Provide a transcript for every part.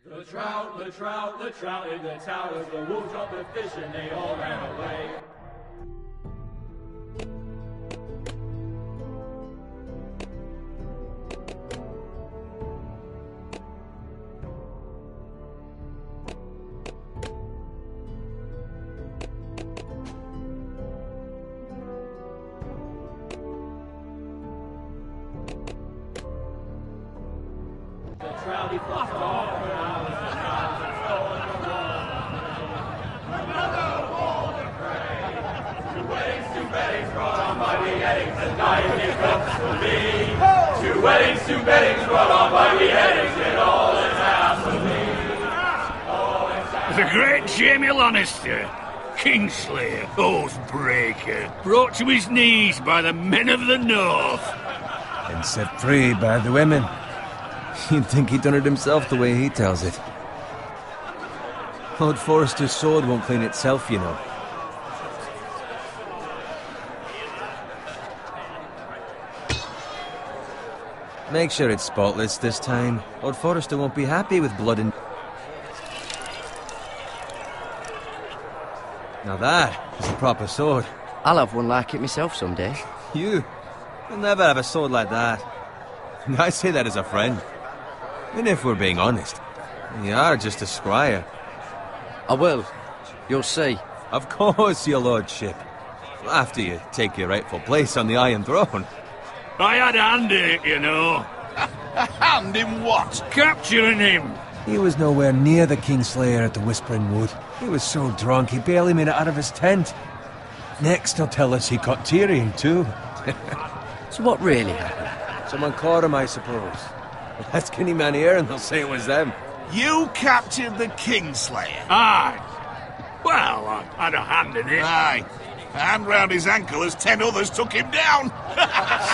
The trout in the towers, the wolves dropped the fish and they all ran away. The trout he flopped off. Two beddings brought on by beheadings, and all is half of me. The great Jamie Lannister, Kingslayer, Oathbreaker, brought to his knees by the men of the North. And set free by the women. You'd think he'd done it himself the way he tells it. Lord Forrester's sword won't clean itself, you know. Make sure it's spotless this time. Lord Forrester won't be happy with blood and... Now that is a proper sword. I'll have one like it myself someday. You'll never have a sword like that. I say that as a friend. And if we're being honest, you are just a squire. I will. You'll see. Of course, your lordship. After you take your rightful place on the Iron Throne. I had a hand in it, you know. A hand in what? Capturing him. He was nowhere near the Kingslayer at the Whispering Wood. He was so drunk he barely made it out of his tent. Next he'll tell us he caught Tyrion too. So what really happened? Someone caught him, I suppose. Ask any man here and they'll say it was them. You captured the Kingslayer? Aye. Well, I had a hand in it. Aye. A hand round his ankle as 10 others took him down.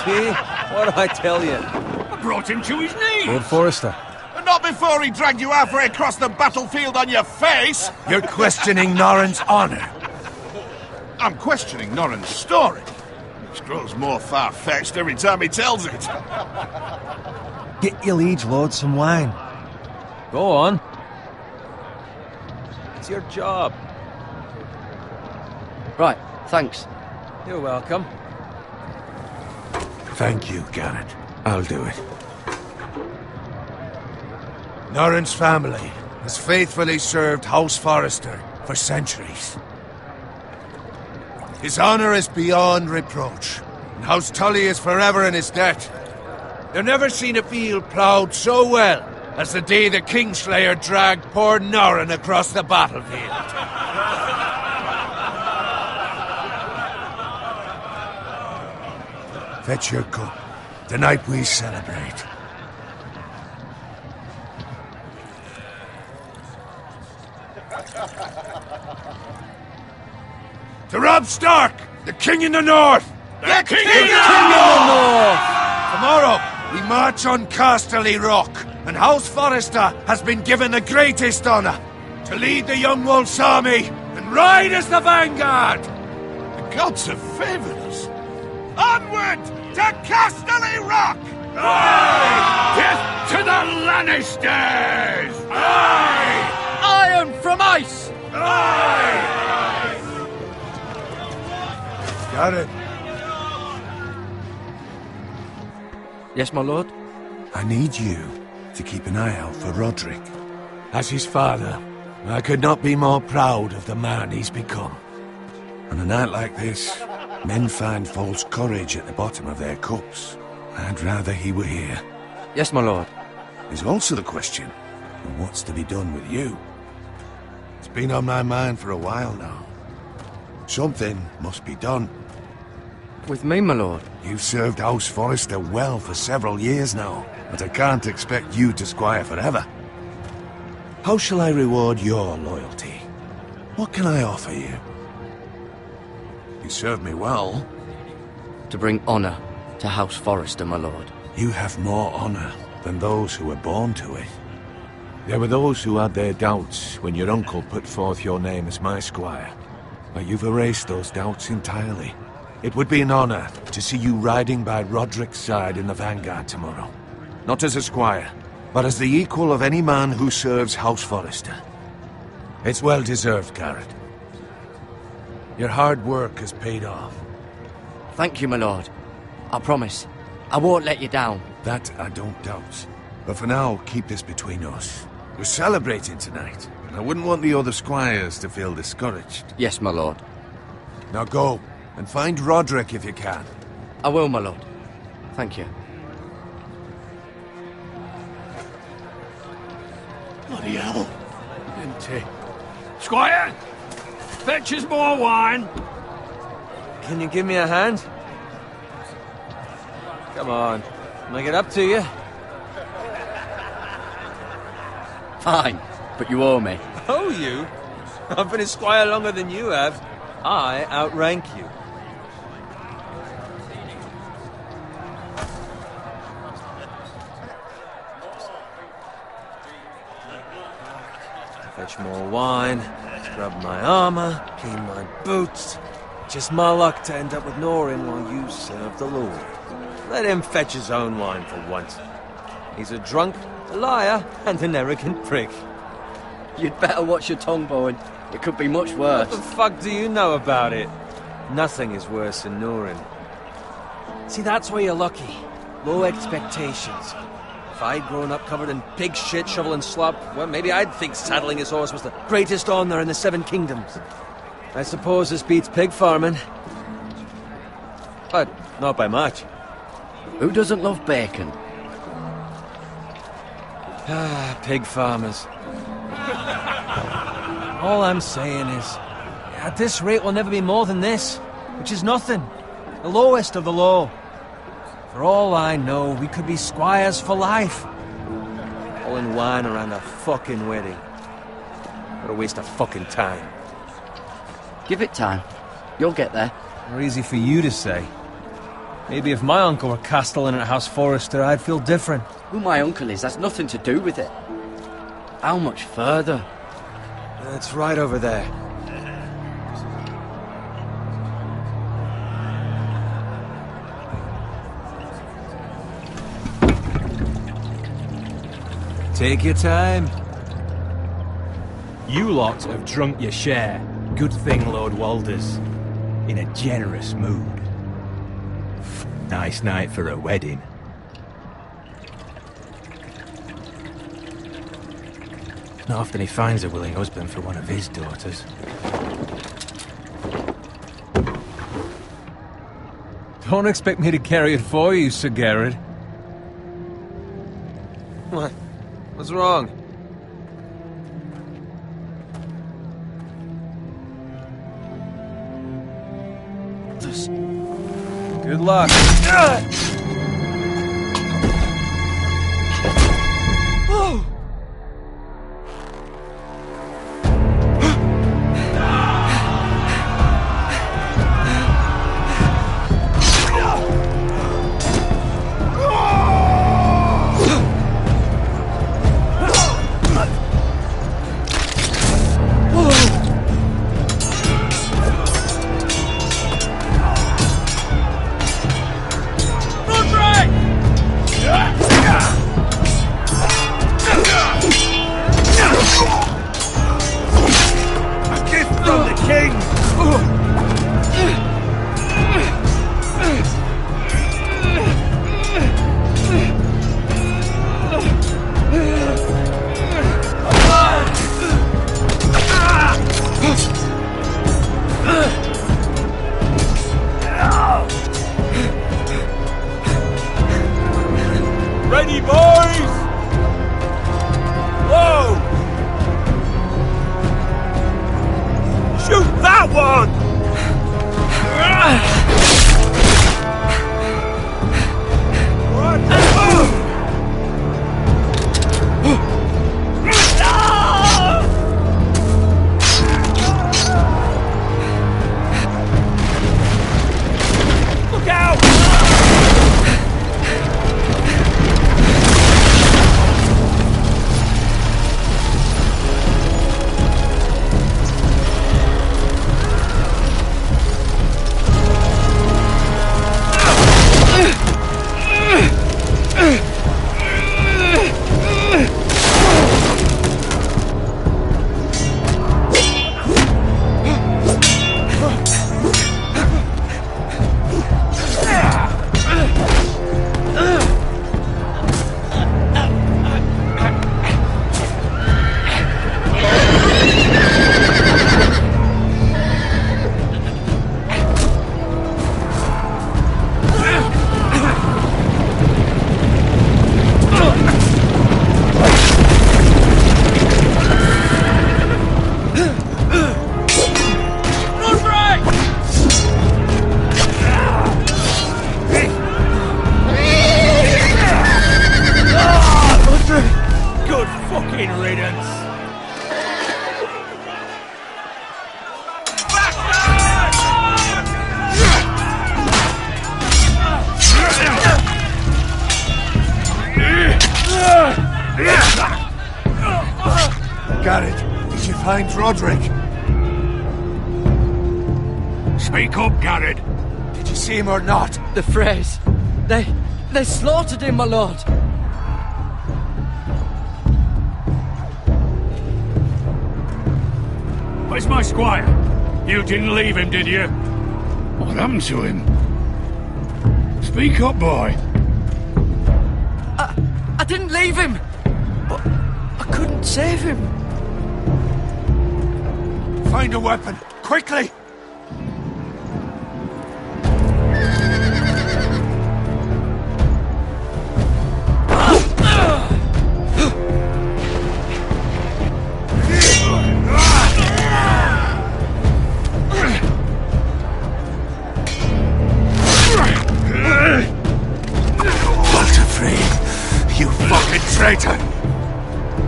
See? What did I tell you? I brought him to his knees. Lord Forrester. And not before he dragged you halfway across the battlefield on your face. You're questioning Norrin's honor. I'm questioning Norrin's story, which grows more far-fetched every time he tells it. Get your liege lord some wine. Go on. It's your job. Right, thanks. You're welcome. Thank you, Garrett. I'll do it. Norrin's family has faithfully served House Forrester for centuries. His honor is beyond reproach, and House Tully is forever in his debt. They've never seen a field ploughed so well as the day the Kingslayer dragged poor Norrin across the battlefield. Fetch your cup. Tonight we celebrate. To Robb Stark, the King in the North! The King in the North! Tomorrow, we march on Casterly Rock, and House Forrester has been given the greatest honor to lead the Young Wolf's army and ride as the vanguard! The gods have favored us. Onward to Casterly Rock! Aye! Death to the Lannisters! Aye! Iron from ice! Aye! Got it. Yes, my lord? I need you to keep an eye out for Roderick. As his father, I could not be more proud of the man he's become. On a night like this, men find false courage at the bottom of their cups. I'd rather he were here. Yes, my lord. There's also the question of what's to be done with you. It's been on my mind for a while now. Something must be done. With me, my lord? You've served House Forrester well for several years now, but I can't expect you to squire forever. How shall I reward your loyalty? What can I offer you? You served me well. To bring honor to House Forrester, my lord. You have more honor than those who were born to it. There were those who had their doubts when your uncle put forth your name as my squire, but you've erased those doubts entirely. It would be an honor to see you riding by Roderick's side in the vanguard tomorrow. Not as a squire, but as the equal of any man who serves House Forrester. It's well deserved, Garrett. Your hard work has paid off. Thank you, my lord. I promise. I won't let you down. That I don't doubt. But for now, keep this between us. We're celebrating tonight, and I wouldn't want the other squires to feel discouraged. Yes, my lord. Now go, and find Roderick if you can. I will, my lord. Thank you. Bloody hell. Empty. Squire! Fetch us more wine! Can you give me a hand? Come on. Can I get up to you? Fine, but you owe me. Oh, you? I've been a squire longer than you have. I outrank you. Fetch more wine, scrub my armor, clean my boots. Just my luck to end up with Norin while you serve the Lord. Let him fetch his own wine for once. He's a drunk, a liar, and an arrogant prick. You'd better watch your tongue, Bowen. It could be much worse. What the fuck do you know about it? Nothing is worse than Norin. See, that's where you're lucky. Low expectations. If I'd grown up covered in pig shit, shovel and slop, well, maybe I'd think saddling his horse was the greatest honor in the Seven Kingdoms. I suppose this beats pig farming. But not by much. Who doesn't love bacon? Ah, pig farmers. All I'm saying is, at this rate we'll never be more than this, which is nothing. The lowest of the low. For all I know, we could be squires for life. All in wine around a fucking wedding. What a waste of fucking time. Give it time. You'll get there. More easy for you to say. Maybe if my uncle were castellan at House Forrester, I'd feel different. Who my uncle is has nothing to do with it. How much further? It's right over there. Take your time. You lot have drunk your share. Good thing Lord Walder's in a generous mood. Nice night for a wedding. Not often he finds a willing husband for one of his daughters. Don't expect me to carry it for you, Sir Garrett. What? What's wrong? Good luck. Oh! Ready, boys! Whoa! Shoot that one! Look out! fucking riddance. Garrett, did you find Roderick? Speak up, Garrett. Did you see him or not? The Freys. They slaughtered him, my lord. Where's my squire? You didn't leave him, did you? What happened to him? Speak up, boy. I didn't leave him, but I couldn't save him. Find a weapon, quickly! You fucking traitor!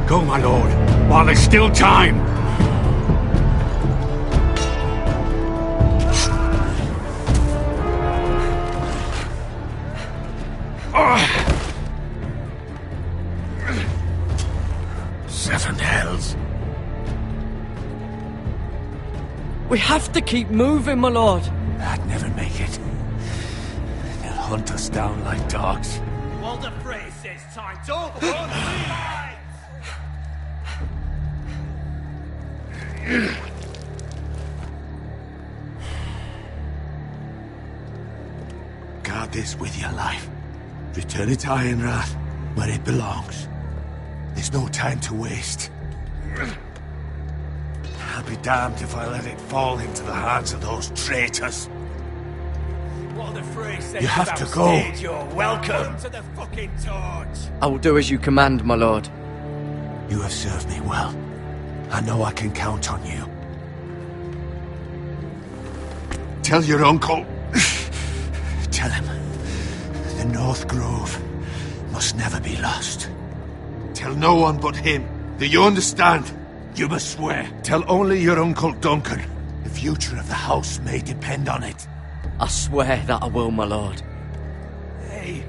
Go, my lord, while there's still time. Seven hells. We have to keep moving, my lord. I'd never make it. They'll hunt us down like dogs. Walder Frey says time to overrun the lines! Guard this with your life. Return it to Ironrath, where it belongs. There's no time to waste. I'll be damned if I let it fall into the hands of those traitors. Walder Frey says You have to go. You're welcome to the fucking torch! I will do as you command, my lord. You have served me well. I know I can count on you. Tell your uncle. Tell him. The North Grove must never be lost. Tell no one but him. Do you understand? You must swear. Tell only your Uncle Duncan. The future of the house may depend on it. I swear that I will, my lord. Hey,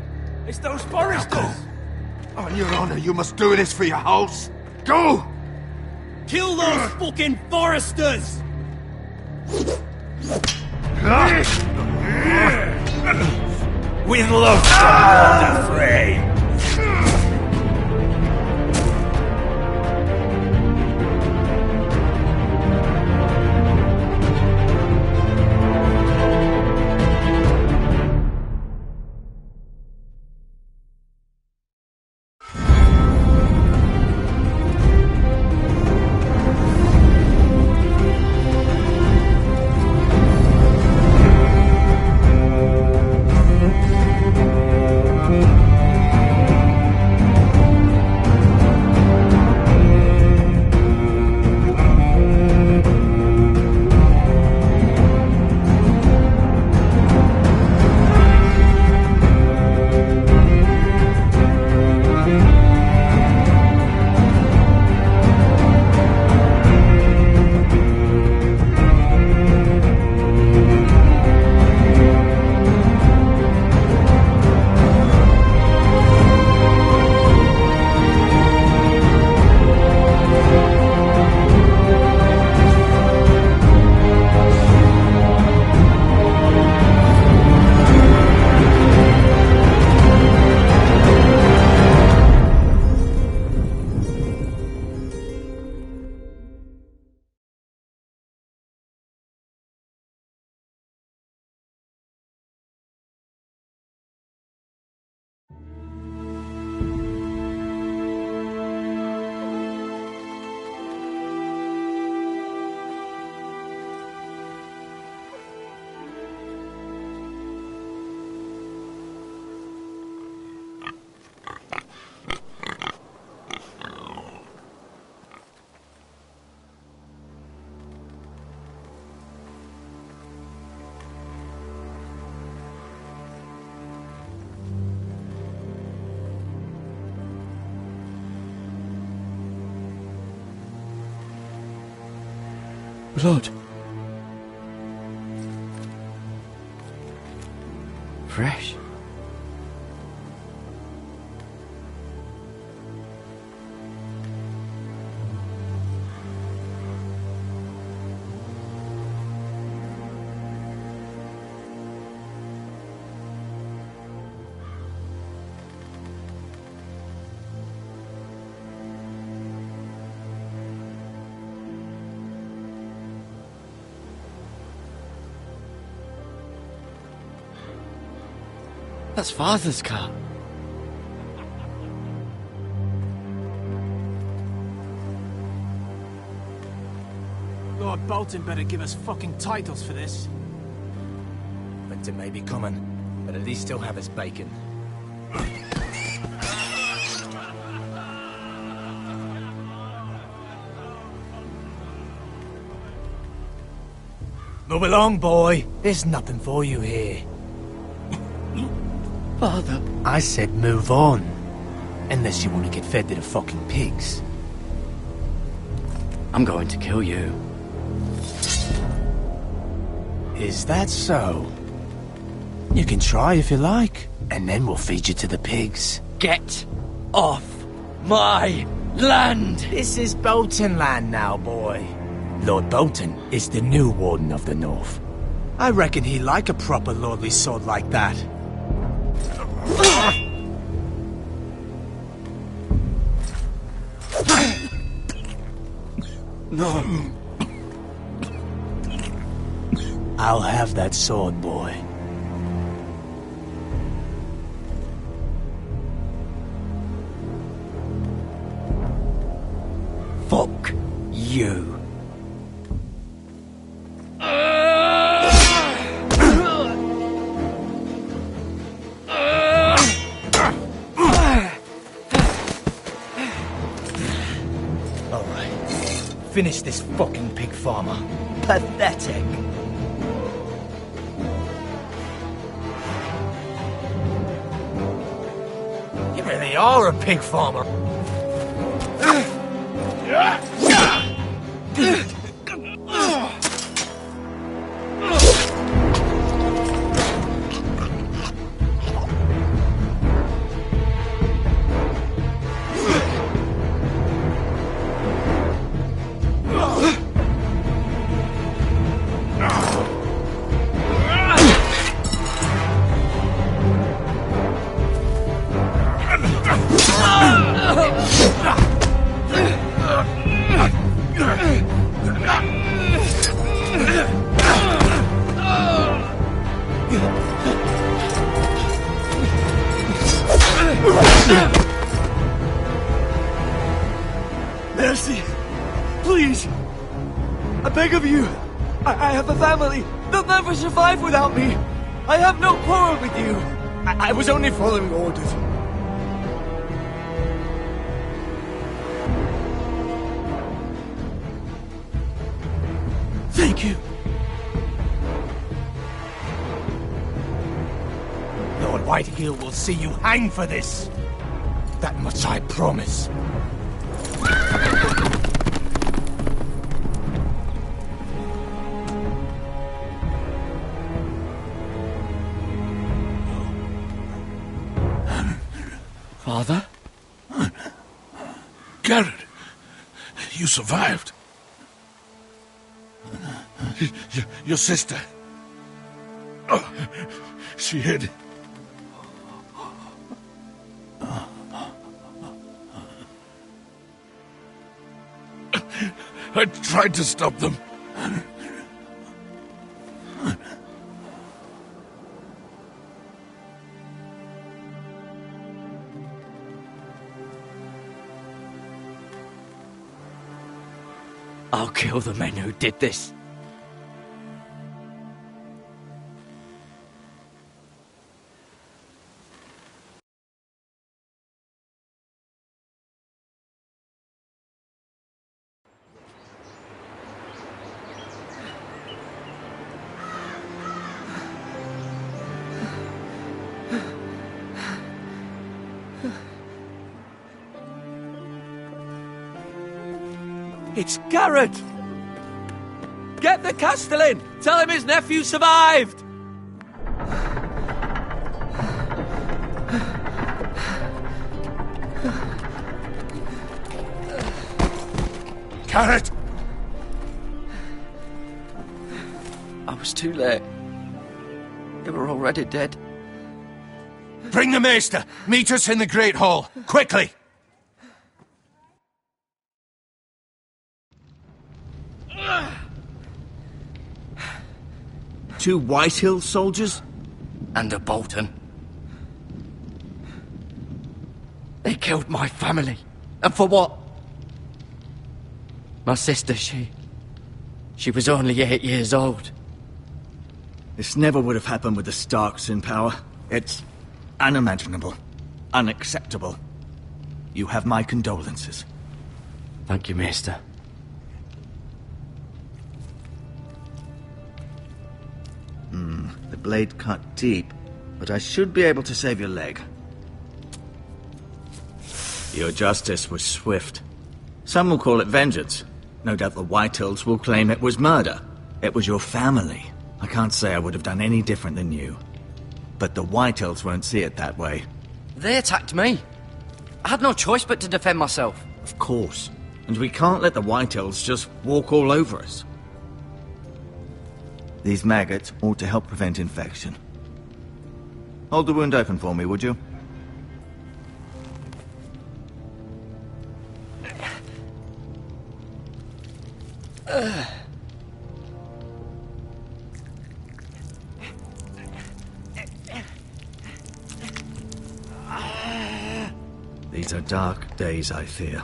it's those Now foresters! go. On your honor, you must do this for your house. Go! Kill those fucking foresters! With love from Walder Frey! Blood. Fresh. That's Father's car. Lord Bolton better give us fucking titles for this. Winter may be coming, but at least he'll have his bacon. Move along, boy. There's nothing for you here. Father. I said move on. Unless you want to get fed to the fucking pigs. I'm going to kill you. Is that so? You can try if you like, and then we'll feed you to the pigs. Get off my land! This is Bolton land now, boy. Lord Bolton is the new Warden of the North. I reckon he'd like a proper lordly sword like that. No. I'll have that sword, boy. Fuck you. Finish this fucking pig farmer. Pathetic. You really are a pig farmer. Mercy! Please! I beg of you! I have a family! They'll never survive without me! I have no quarrel with you! I was only following orders. Thank you! Lord Whitehill will see you hang for this. That much I promise. Father? Garrett, you survived. Your sister. Oh, she hid. I tried to stop them. I'll kill the men who did this. It's Garrett! Get the Castellan! Tell him his nephew survived! Carrot! I was too late. They were already dead. Bring the maester! Meet us in the Great Hall! Quickly! Two Whitehill soldiers? And a Bolton. They killed my family. And for what? My sister, she was only 8 years old. This never would have happened with the Starks in power. It's unimaginable. Unacceptable. You have my condolences. Thank you, Maester. The blade cut deep, but I should be able to save your leg. Your justice was swift. Some will call it vengeance. No doubt the Whitehills will claim it was murder. It was your family. I can't say I would have done any different than you. But the Whitehills won't see it that way. They attacked me. I had no choice but to defend myself. Of course. And we can't let the Whitehills just walk all over us. These maggots ought to help prevent infection. Hold the wound open for me, would you? These are dark days, I fear.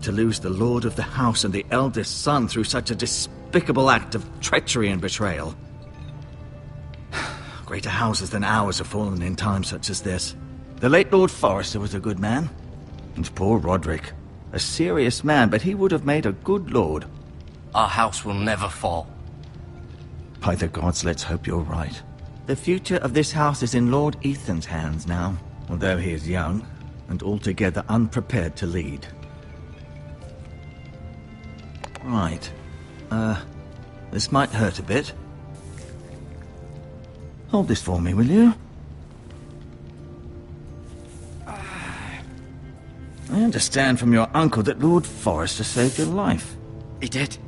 To lose the lord of the house and the eldest son through such a despicable act of treachery and betrayal. Greater houses than ours have fallen in times such as this. The late Lord Forrester was a good man. And poor Roderick. A serious man, but he would have made a good lord. Our house will never fall. By the gods, let's hope you're right. The future of this house is in Lord Ethan's hands now, although he is young and altogether unprepared to lead. Right. This might hurt a bit. Hold this for me, will you? I understand from your uncle that Lord Forrester saved your life. He did.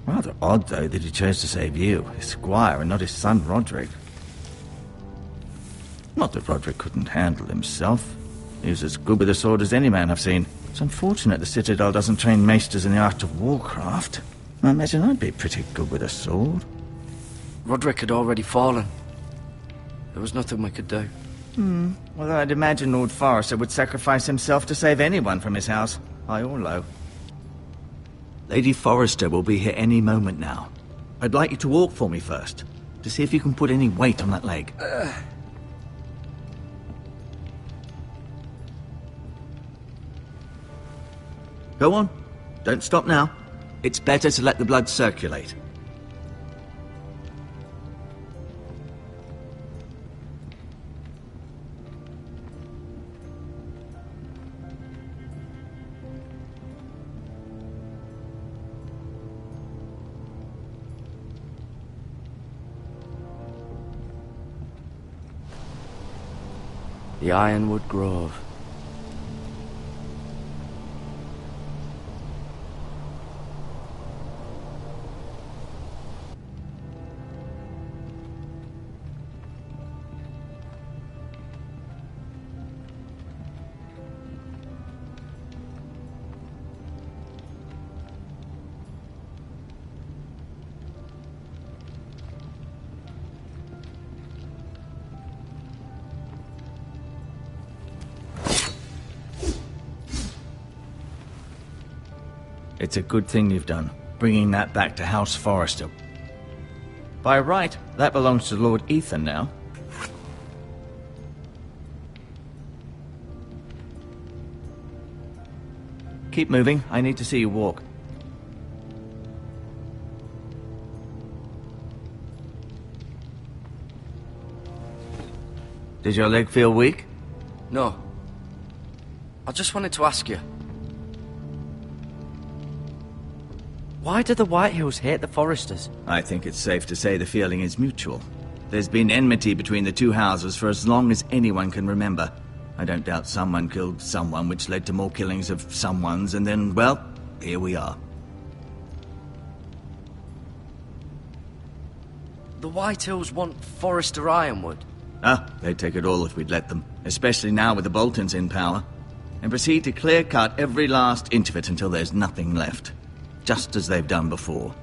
Rather odd, though, that he chose to save you, his squire, and not his son Roderick. Not that Roderick couldn't handle himself. He was as good with a sword as any man I've seen. It's unfortunate the Citadel doesn't train maesters in the art of warcraft. I imagine I'd be pretty good with a sword. Roderick had already fallen. There was nothing we could do. Well, I'd imagine Lord Forrester would sacrifice himself to save anyone from his house, high or low. Lady Forrester will be here any moment now. I'd like you to walk for me first, to see if you can put any weight on that leg. Go on. Don't stop now. It's better to let the blood circulate. The Ironwood Grove. It's a good thing you've done, bringing that back to House Forrester. By right, that belongs to Lord Ethan now. Keep moving. I need to see you walk. Did your leg feel weak? No. I just wanted to ask you. Why do the Whitehills hate the Foresters? I think it's safe to say the feeling is mutual. There's been enmity between the two houses for as long as anyone can remember. I don't doubt someone killed someone, which led to more killings of someones, and then, well, here we are. The Whitehills want Forester Ironwood. They'd take it all if we'd let them, especially now with the Boltons in power, and proceed to clear-cut every last inch of it until there's nothing left, just as they've done before.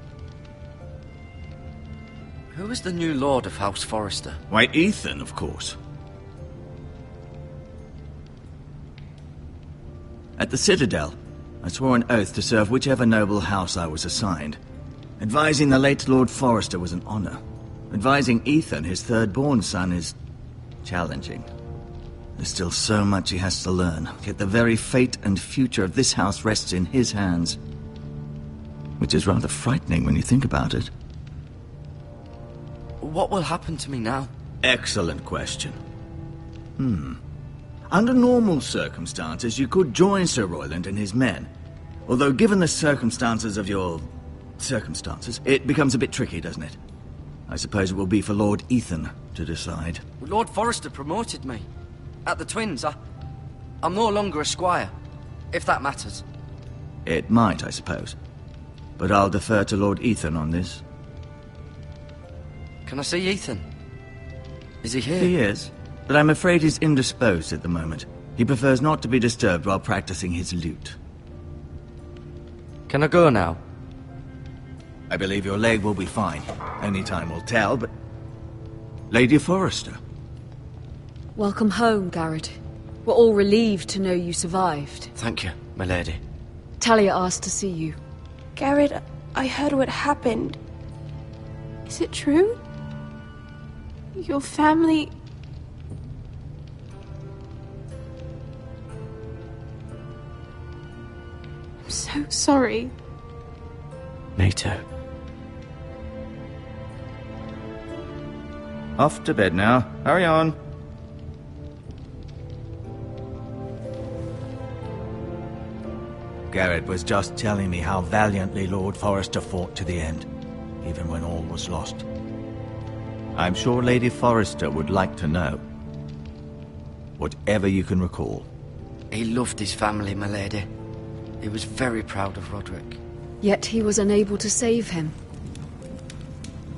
Who is the new Lord of House Forester? Why, Ethan, of course. At the Citadel, I swore an oath to serve whichever noble house I was assigned. Advising the late Lord Forester was an honor. Advising Ethan, his third-born son, is challenging. There's still so much he has to learn, yet the very fate and future of this house rests in his hands. Which is rather frightening when you think about it. What will happen to me now? Excellent question. Under normal circumstances, you could join Sir Royland and his men. Although given the circumstances of your... circumstances, it becomes a bit tricky, doesn't it? I suppose it will be for Lord Ethan to decide. Lord Forester promoted me. At the Twins, I'm no longer a squire, if that matters. It might, I suppose. But I'll defer to Lord Ethan on this. Can I see Ethan? Is he here? He is, but I'm afraid he's indisposed at the moment. He prefers not to be disturbed while practicing his lute. Can I go now? I believe your leg will be fine. Only time will tell, but... Lady Forester. Welcome home, Garrett. We're all relieved to know you survived. Thank you, my lady. Talia asked to see you. Garrett, I heard what happened. Is it true? Your family... I'm so sorry. Me too. Off to bed now. Hurry on. Garrett was just telling me how valiantly Lord Forester fought to the end, even when all was lost. I'm sure Lady Forester would like to know. Whatever you can recall. He loved his family, my lady. He was very proud of Roderick. Yet he was unable to save him.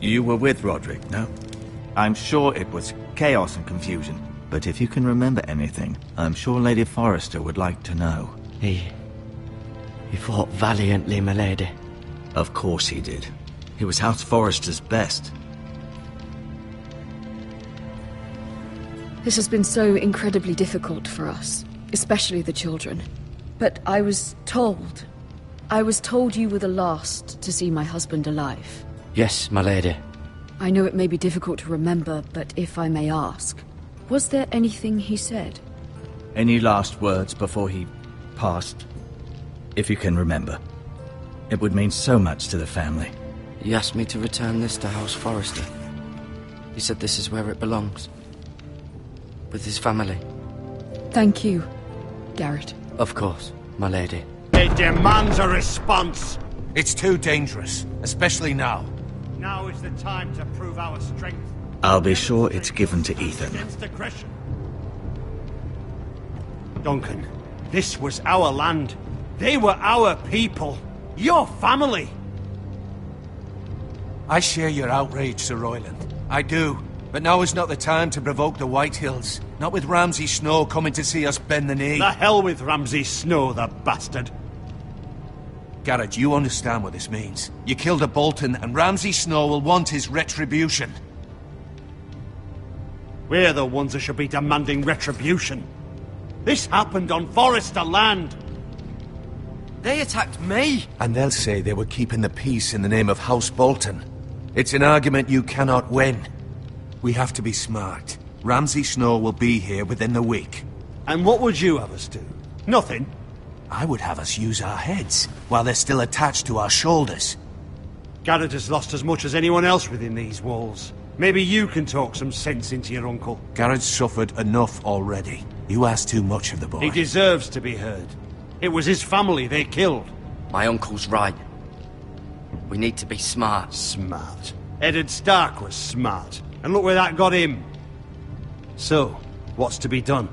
You were with Roderick, no? I'm sure it was chaos and confusion, but if you can remember anything, I'm sure Lady Forester would like to know. He fought valiantly, my lady. Of course he did. He was House Forester's best. This has been so incredibly difficult for us, especially the children. But I was told you were the last to see my husband alive. Yes, my lady. I know it may be difficult to remember, but if I may ask, was there anything he said? Any last words before he passed? If you can remember. It would mean so much to the family. He asked me to return this to House Forester. He said this is where it belongs. With his family. Thank you, Garrett. Of course, my lady. It demands a response. It's too dangerous, especially now. Now is the time to prove our strength. I'll be sure it's given to Ethan. Against aggression. Duncan, this was our land. They were our people. Your family. I share your outrage, Sir Royland. I do. But now is not the time to provoke the Whitehills. Not with Ramsay Snow coming to see us bend the knee. The hell with Ramsay Snow, the bastard. Garrett, you understand what this means. You killed a Bolton, and Ramsay Snow will want his retribution. We're the ones that should be demanding retribution. This happened on Forester land. They attacked me! And they'll say they were keeping the peace in the name of House Bolton. It's an argument you cannot win. We have to be smart. Ramsay Snow will be here within the week. And what would you have us do? Nothing? I would have us use our heads, while they're still attached to our shoulders. Garrett has lost as much as anyone else within these walls. Maybe you can talk some sense into your uncle. Garrett's suffered enough already. You ask too much of the boy. He deserves to be heard. It was his family they killed. My uncle's right. We need to be smart. Smart. Eddard Stark was smart. And look where that got him. So, what's to be done?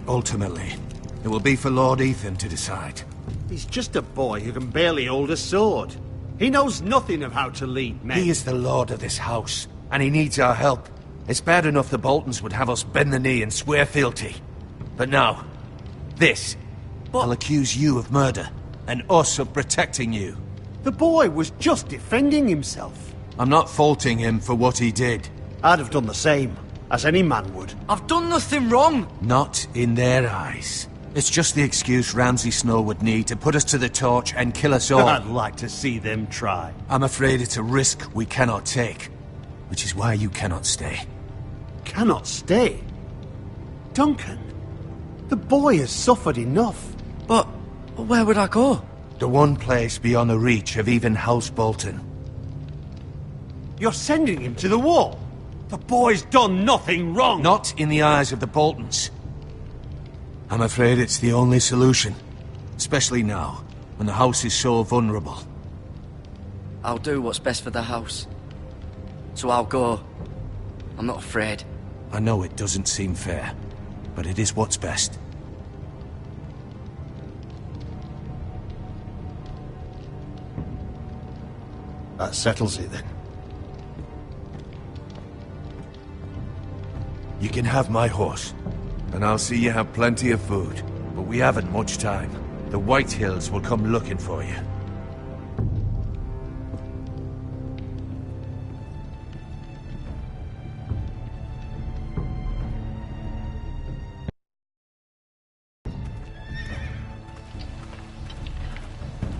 Ultimately, it will be for Lord Ethan to decide. He's just a boy who can barely hold a sword. He knows nothing of how to lead men. He is the lord of this house, and he needs our help. It's bad enough the Boltons would have us bend the knee and swear fealty. But now, this. I'll accuse you of murder, and us of protecting you. The boy was just defending himself. I'm not faulting him for what he did. I'd have done the same, as any man would. I've done nothing wrong! Not in their eyes. It's just the excuse Ramsay Snow would need to put us to the torch and kill us all. I'd like to see them try. I'm afraid it's a risk we cannot take, which is why you cannot stay. Cannot stay? Duncan, the boy has suffered enough. But where would I go? The one place beyond the reach of even House Bolton. You're sending him to the wall? The boy's done nothing wrong! Not in the eyes of the Boltons. I'm afraid it's the only solution. Especially now, when the house is so vulnerable. I'll do what's best for the house. So I'll go. I'm not afraid. I know it doesn't seem fair, but it is what's best. That settles it, then. You can have my horse, and I'll see you have plenty of food. But we haven't much time. The White Hills will come looking for you.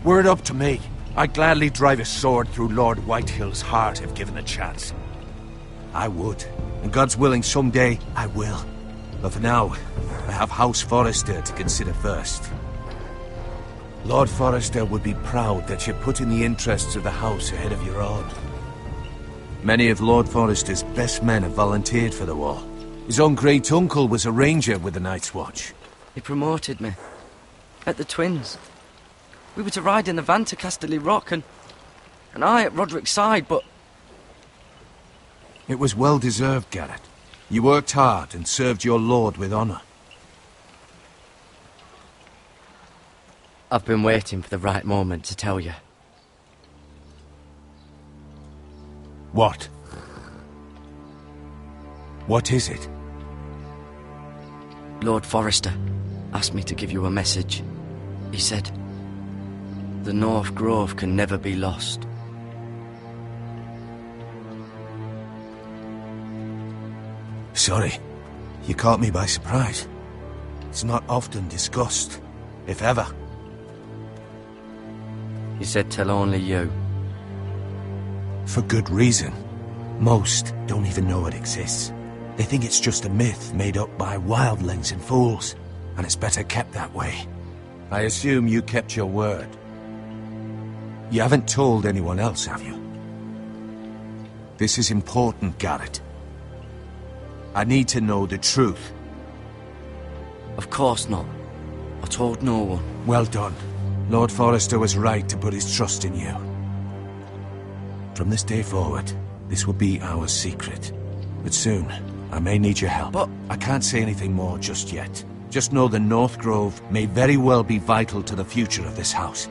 Were it up to me, I'd gladly drive a sword through Lord Whitehill's heart if given a chance. I would, and God's willing someday I will. But for now, I have House Forrester to consider first. Lord Forrester would be proud that you're putting the interests of the house ahead of your own. Many of Lord Forrester's best men have volunteered for the war. His own great uncle was a ranger with the Night's Watch. He promoted me. At the Twins. We were to ride in the van to Casterly Rock, and I at Roderick's side, but... It was well deserved, Garrett. You worked hard and served your lord with honor. I've been waiting for the right moment to tell you. What? What is it? Lord Forrester asked me to give you a message. He said, the North Grove can never be lost. Sorry. You caught me by surprise. It's not often discussed, if ever. He said tell only you. For good reason. Most don't even know it exists. They think it's just a myth made up by wildlings and fools, and it's better kept that way. I assume you kept your word. You haven't told anyone else, have you? This is important, Garrett. I need to know the truth. Of course not. I told no one. Well done. Lord Forrester was right to put his trust in you. From this day forward, this will be our secret. But soon, I may need your help. But I can't say anything more just yet. Just know the North Grove may very well be vital to the future of this house.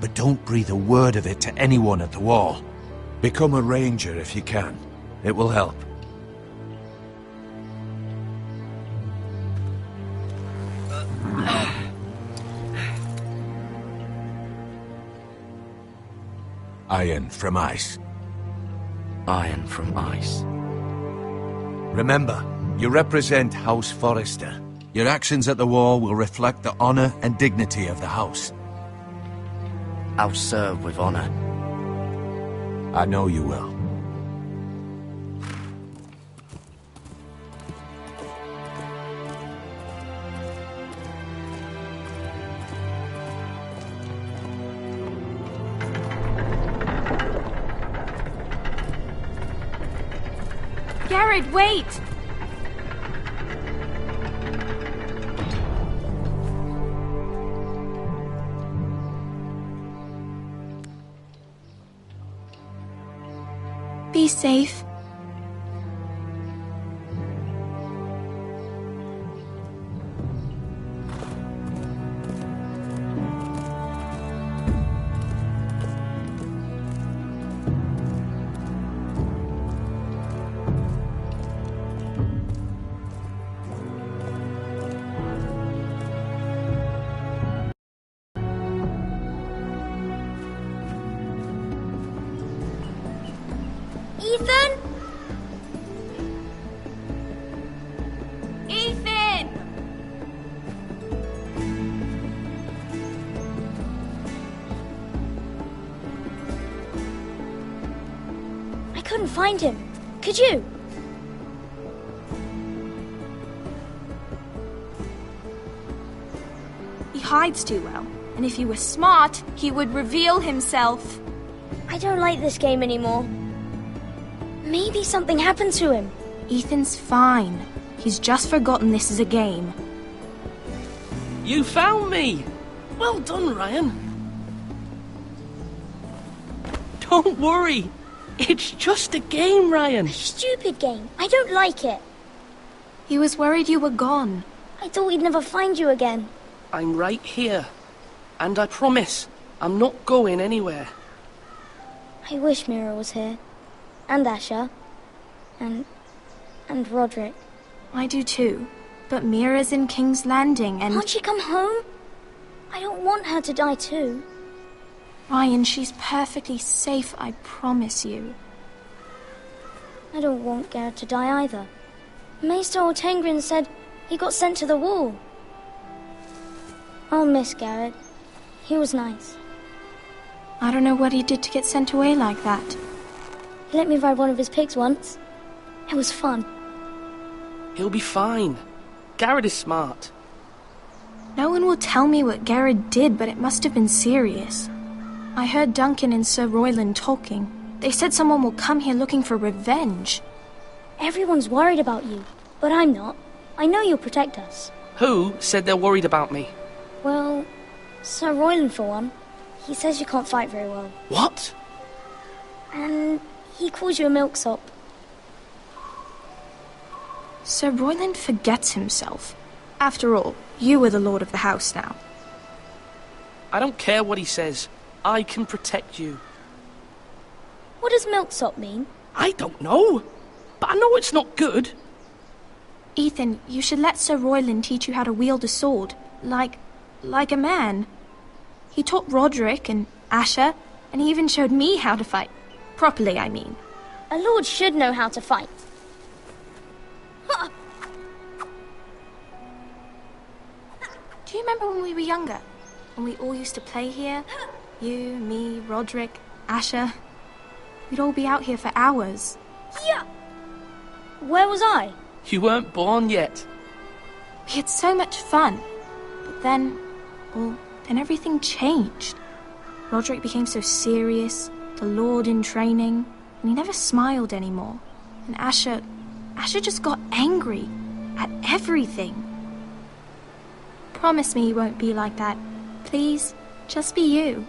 But don't breathe a word of it to anyone at the wall. Become a ranger if you can. It will help. Iron from ice. Iron from ice. Remember, you represent House Forrester. Your actions at the war will reflect the honor and dignity of the house. I'll serve with honor. I know you will. Garrett, wait! Stay safe. Ethan? Ethan! I couldn't find him. Could you? He hides too well, and if he were smart, he would reveal himself. I don't like this game anymore. Maybe something happened to him. Ethan's fine. He's just forgotten this is a game. You found me! Well done, Ryan. Don't worry. It's just a game, Ryan. A stupid game. I don't like it. He was worried you were gone. I thought we'd never find you again. I'm right here. And I promise, I'm not going anywhere. I wish Mira was here. And Asher. And Roderick. I do too. But Mira's in King's Landing and... Can't she come home? I don't want her to die too. Ryan, she's perfectly safe, I promise you. I don't want Garrett to die either. Maester Ortengrin said he got sent to the wall. I'll miss Garrett. He was nice. I don't know what he did to get sent away like that. He let me ride one of his pigs once. It was fun. He'll be fine. Garrett is smart. No one will tell me what Garrett did, but it must have been serious. I heard Duncan and Sir Royland talking. They said someone will come here looking for revenge. Everyone's worried about you, but I'm not. I know you'll protect us. Who said they're worried about me? Well, Sir Royland for one. He says you can't fight very well. What? And he calls you a milksop. Sir Royland forgets himself. After all, you are the lord of the house now. I don't care what he says. I can protect you. What does milksop mean? I don't know. But I know it's not good. Ethan, you should let Sir Royland teach you how to wield a sword. Like a man. He taught Roderick and Asher, and he even showed me how to fight. Properly, I mean. A lord should know how to fight. Do you remember when we were younger? When we all used to play here? You, me, Roderick, Asher. We'd all be out here for hours. Yeah. Where was I? You weren't born yet. We had so much fun. But then everything changed. Roderick became so serious, the Lord in training, and he never smiled anymore. And Asher just got angry at everything. Promise me you won't be like that. Please, just be you.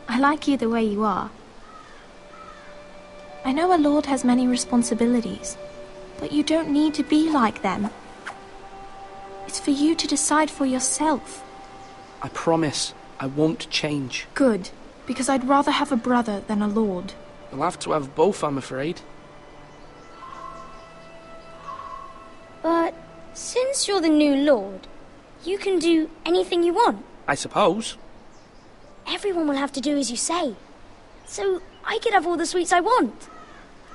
I like you the way you are. I know a lord has many responsibilities, but you don't need to be like them. It's for you to decide for yourself. I promise I won't change. Good, because I'd rather have a brother than a lord. You'll have to have both, I'm afraid. But since you're the new lord, you can do anything you want. I suppose. Everyone will have to do as you say. So I could have all the sweets I want.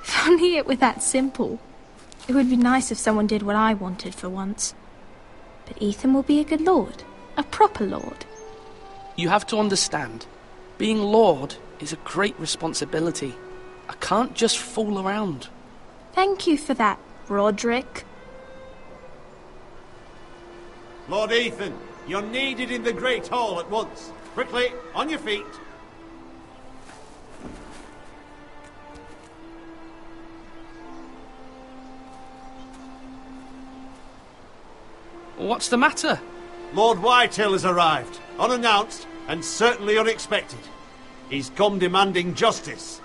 If only it were that simple. It would be nice if someone did what I wanted for once. But Ethan will be a good lord. A proper lord. You have to understand. Being lord is a great responsibility. I can't just fool around. Thank you for that, Roderick. Lord Ethan, you're needed in the Great Hall at once. Quickly, on your feet. What's the matter? Lord Whitetail has arrived, unannounced and certainly unexpected. He's come demanding justice.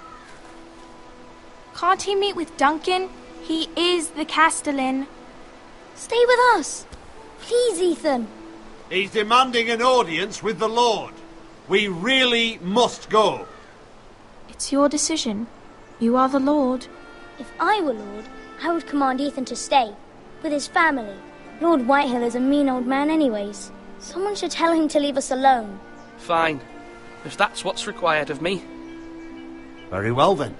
Can't he meet with Duncan? He is the Castellan. Stay with us. Please, Ethan. He's demanding an audience with the Lord. We really must go. It's your decision. You are the Lord. If I were Lord, I would command Ethan to stay, with his family. Lord Whitehill is a mean old man anyways. Someone should tell him to leave us alone. Fine. If that's what's required of me. Very well then.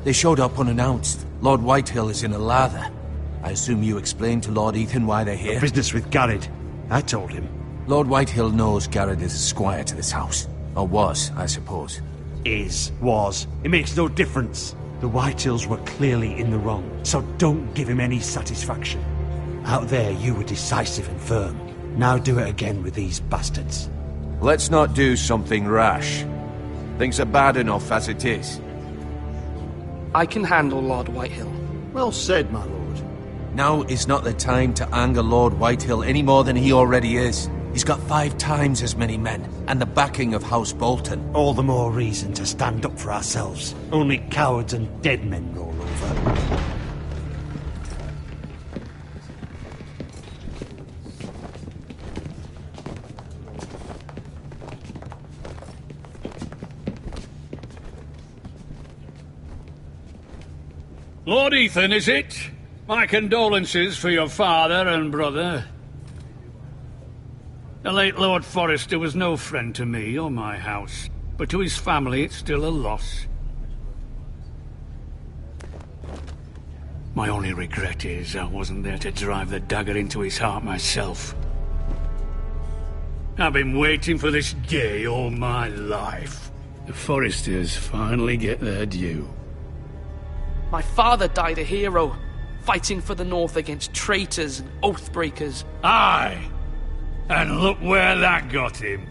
They showed up unannounced. Lord Whitehill is in a lather. I assume you explained to Lord Ethan why they're here? Business with Garrett. I told him. Lord Whitehill knows Garrett is a squire to this house. Or was, I suppose. Was. It makes no difference. The Whitehills were clearly in the wrong, so don't give him any satisfaction. Out there, you were decisive and firm. Now do it again with these bastards. Let's not do something rash. Things are bad enough as it is. I can handle Lord Whitehill. Well said, my lord. Now is not the time to anger Lord Whitehill any more than he already is. He's got 5 times as many men, and the backing of House Bolton. All the more reason to stand up for ourselves. Only cowards and dead men roll over. Lord Ethan, is it? My condolences for your father and brother. The late Lord Forrester was no friend to me or my house, but to his family it's still a loss. My only regret is I wasn't there to drive the dagger into his heart myself. I've been waiting for this day all my life. The Forresters finally get their due. My father died a hero, fighting for the North against traitors and oathbreakers. Aye! And look where that got him.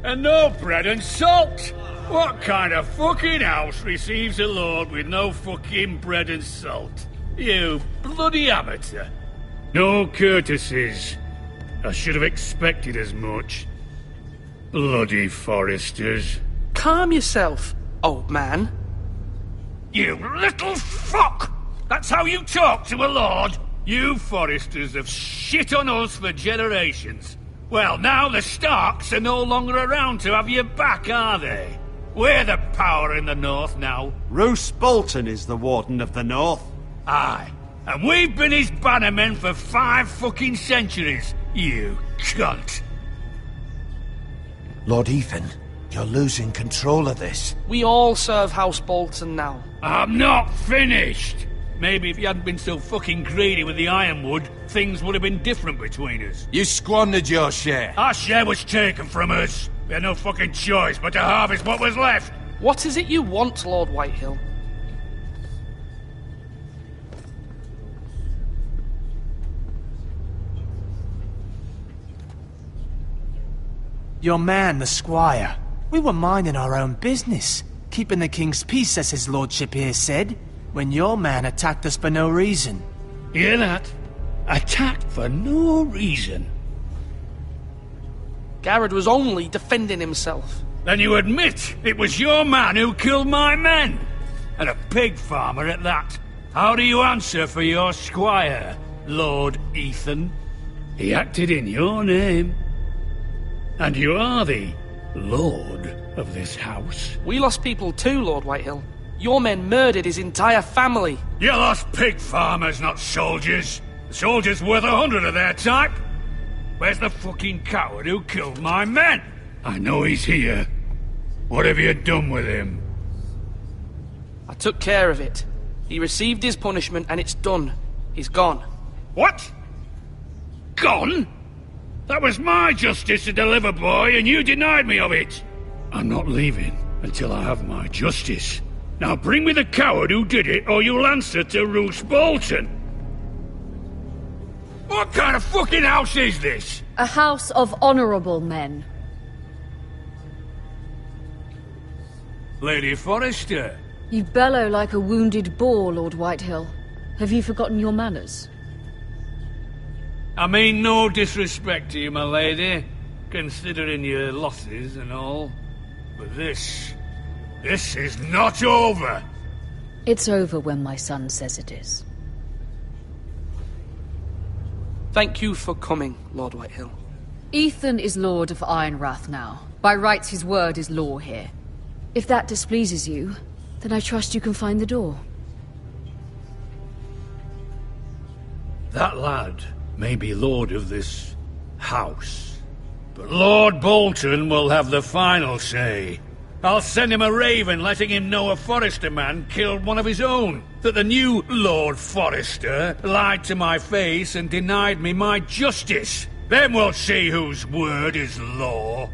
And no bread and salt! What kind of fucking house receives a lord with no fucking bread and salt? You bloody amateur. No courtesies. I should have expected as much. Bloody Forresters. Calm yourself, old man. You little fuck! That's how you talk to a lord? You Forresters have shit on us for generations. Well, now the Starks are no longer around to have your back, are they? We're the power in the North now. Roose Bolton is the Warden of the North. Aye. And we've been his bannermen for 5 fucking centuries, you cunt. Lord Ethan, you're losing control of this. We all serve House Bolton now. I'm not finished! Maybe if you hadn't been so fucking greedy with the ironwood, things would have been different between us. You squandered your share. Our share was taken from us. We had no fucking choice but to harvest what was left. What is it you want, Lord Whitehill? Your man, the squire. We were minding our own business, keeping the king's peace, as his lordship here said, when your man attacked us for no reason. Hear that? Attacked for no reason. Garrett was only defending himself. Then you admit it was your man who killed my men? And a pig farmer at that. How do you answer for your squire, Lord Ethan? He acted in your name. And you are the Lord of this house. We lost people too, Lord Whitehill. Your men murdered his entire family. You lost pig farmers, not soldiers. The soldiers worth 100 of their type. Where's the fucking coward who killed my men? I know he's here. What have you done with him? I took care of it. He received his punishment and it's done. He's gone. What? Gone? That was my justice to deliver, boy, and you denied me of it. I'm not leaving until I have my justice. Now bring me the coward who did it, or you'll answer to Roose Bolton. What kind of fucking house is this? A house of honorable men. Lady Forrester. You bellow like a wounded boar, Lord Whitehill. Have you forgotten your manners? I mean no disrespect to you, my lady, considering your losses and all. But this is not over. It's over when my son says it is. Thank you for coming, Lord Whitehill. Ethan is Lord of Ironrath now. By rights, his word is law here. If that displeases you, then I trust you can find the door. That lad may be lord of this house, but Lord Bolton will have the final say. I'll send him a raven letting him know a Forrester man killed one of his own, that the new Lord Forrester lied to my face and denied me my justice. Then we'll see whose word is law.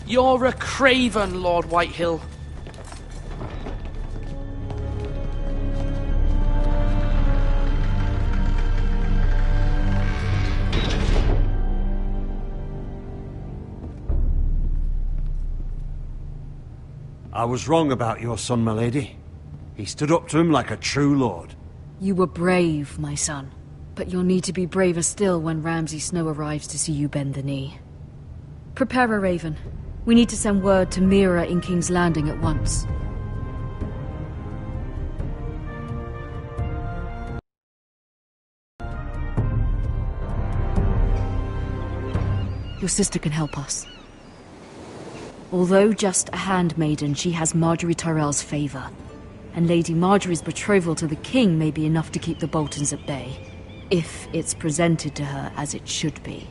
You're a craven, Lord Whitehill. I was wrong about your son, my lady. He stood up to him like a true lord. You were brave, my son. But you'll need to be braver still when Ramsay Snow arrives to see you bend the knee. Prepare a raven. We need to send word to Mira in King's Landing at once. Your sister can help us. Although just a handmaiden, she has Marjorie Tyrell's favor. And Lady Marjorie's betrothal to the king may be enough to keep the Boltons at bay, if it's presented to her as it should be.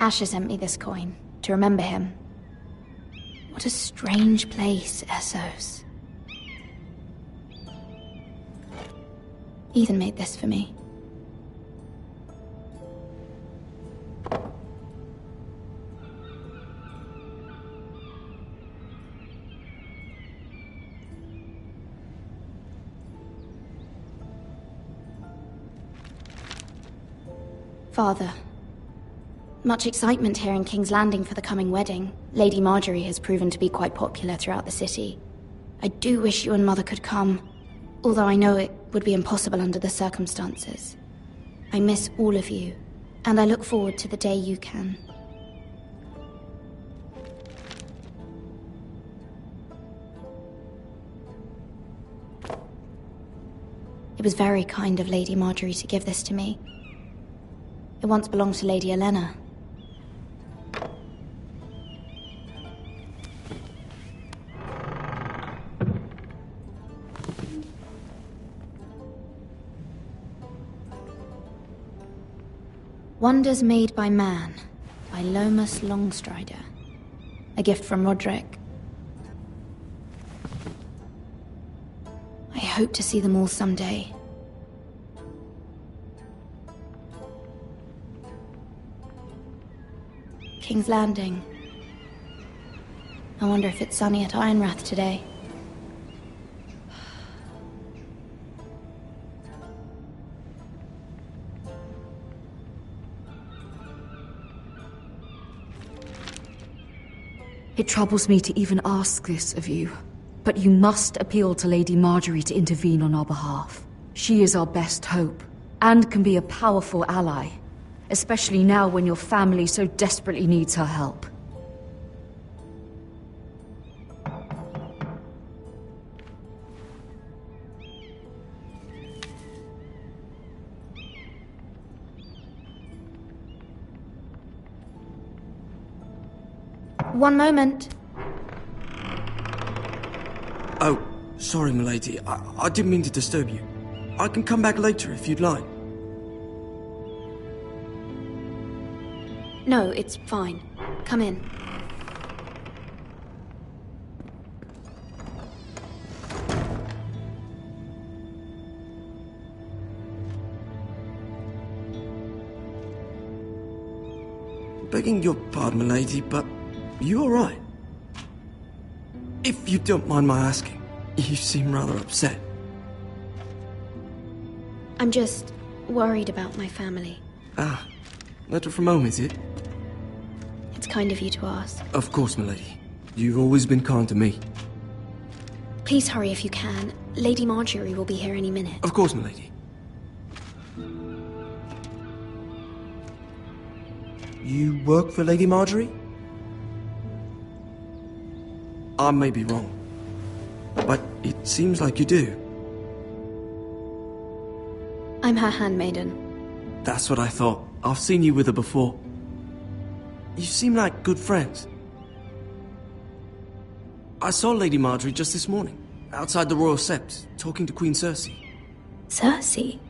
Asher sent me this coin, to remember him. What a strange place, Essos. Ethan made this for me. Father. Much excitement here in King's Landing for the coming wedding. Lady Marjorie has proven to be quite popular throughout the city. I do wish you and Mother could come, although I know it would be impossible under the circumstances. I miss all of you, and I look forward to the day you can. It was very kind of Lady Marjorie to give this to me. It once belonged to Lady Elena. Wonders Made by Man, by Lomas Longstrider. A gift from Roderick. I hope to see them all someday. King's Landing. I wonder if it's sunny at Ironrath today. It troubles me to even ask this of you, but you must appeal to Lady Marjorie to intervene on our behalf. She is our best hope, and can be a powerful ally, especially now when your family so desperately needs her help. One moment. Oh, sorry, milady. I didn't mean to disturb you. I can come back later if you'd like. No, it's fine. Come in. Begging your pardon, milady, but you alright? If you don't mind my asking, you seem rather upset. I'm just worried about my family. Ah, letter from home, is it? It's kind of you to ask. Of course, milady. You've always been kind to me. Please hurry if you can. Lady Marjorie will be here any minute. Of course, milady. You work for Lady Marjorie? I may be wrong, but it seems like you do. I'm her handmaiden. That's what I thought. I've seen you with her before. You seem like good friends. I saw Lady Marjorie just this morning, outside the Royal Sept, talking to Queen Cersei. Cersei?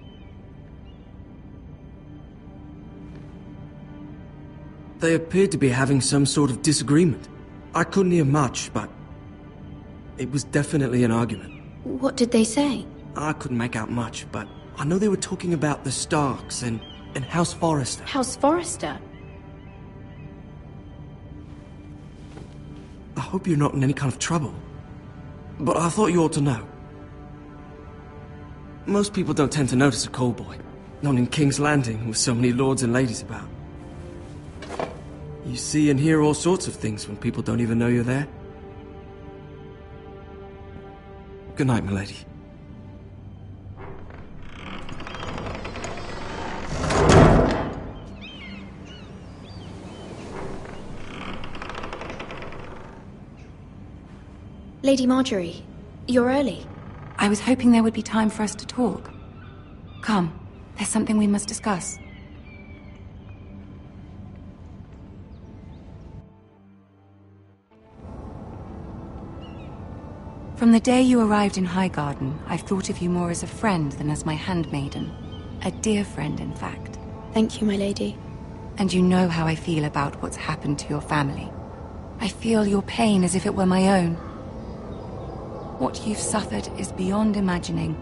They appeared to be having some sort of disagreement. I couldn't hear much, but it was definitely an argument. What did they say? I couldn't make out much, but I know they were talking about the Starks and House Forrester. House Forrester? I hope you're not in any kind of trouble, but I thought you ought to know. Most people don't tend to notice a call boy, not in King's Landing with so many lords and ladies about. You see and hear all sorts of things when people don't even know you're there. Good night, milady. Lady Marjorie, you're early. I was hoping there would be time for us to talk. Come, there's something we must discuss. From the day you arrived in Highgarden, I've thought of you more as a friend than as my handmaiden. A dear friend, in fact. Thank you, my lady. And you know how I feel about what's happened to your family. I feel your pain as if it were my own. What you've suffered is beyond imagining.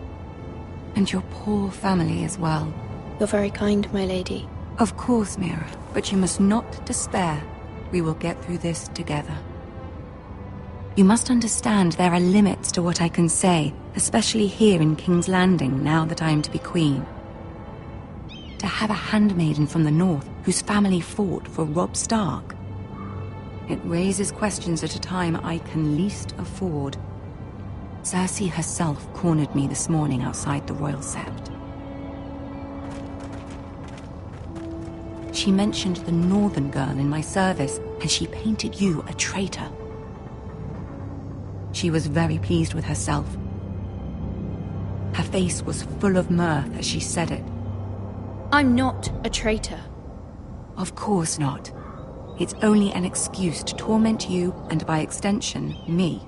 And your poor family as well. You're very kind, my lady. Of course, Mira, but you must not despair. We will get through this together. You must understand there are limits to what I can say, especially here in King's Landing, now that I am to be queen. To have a handmaiden from the north whose family fought for Robb Stark. It raises questions at a time I can least afford. Cersei herself cornered me this morning outside the Royal Sept. She mentioned the northern girl in my service, and she painted you a traitor. She was very pleased with herself. Her face was full of mirth as she said it. I'm not a traitor. Of course not. It's only an excuse to torment you, and by extension, me.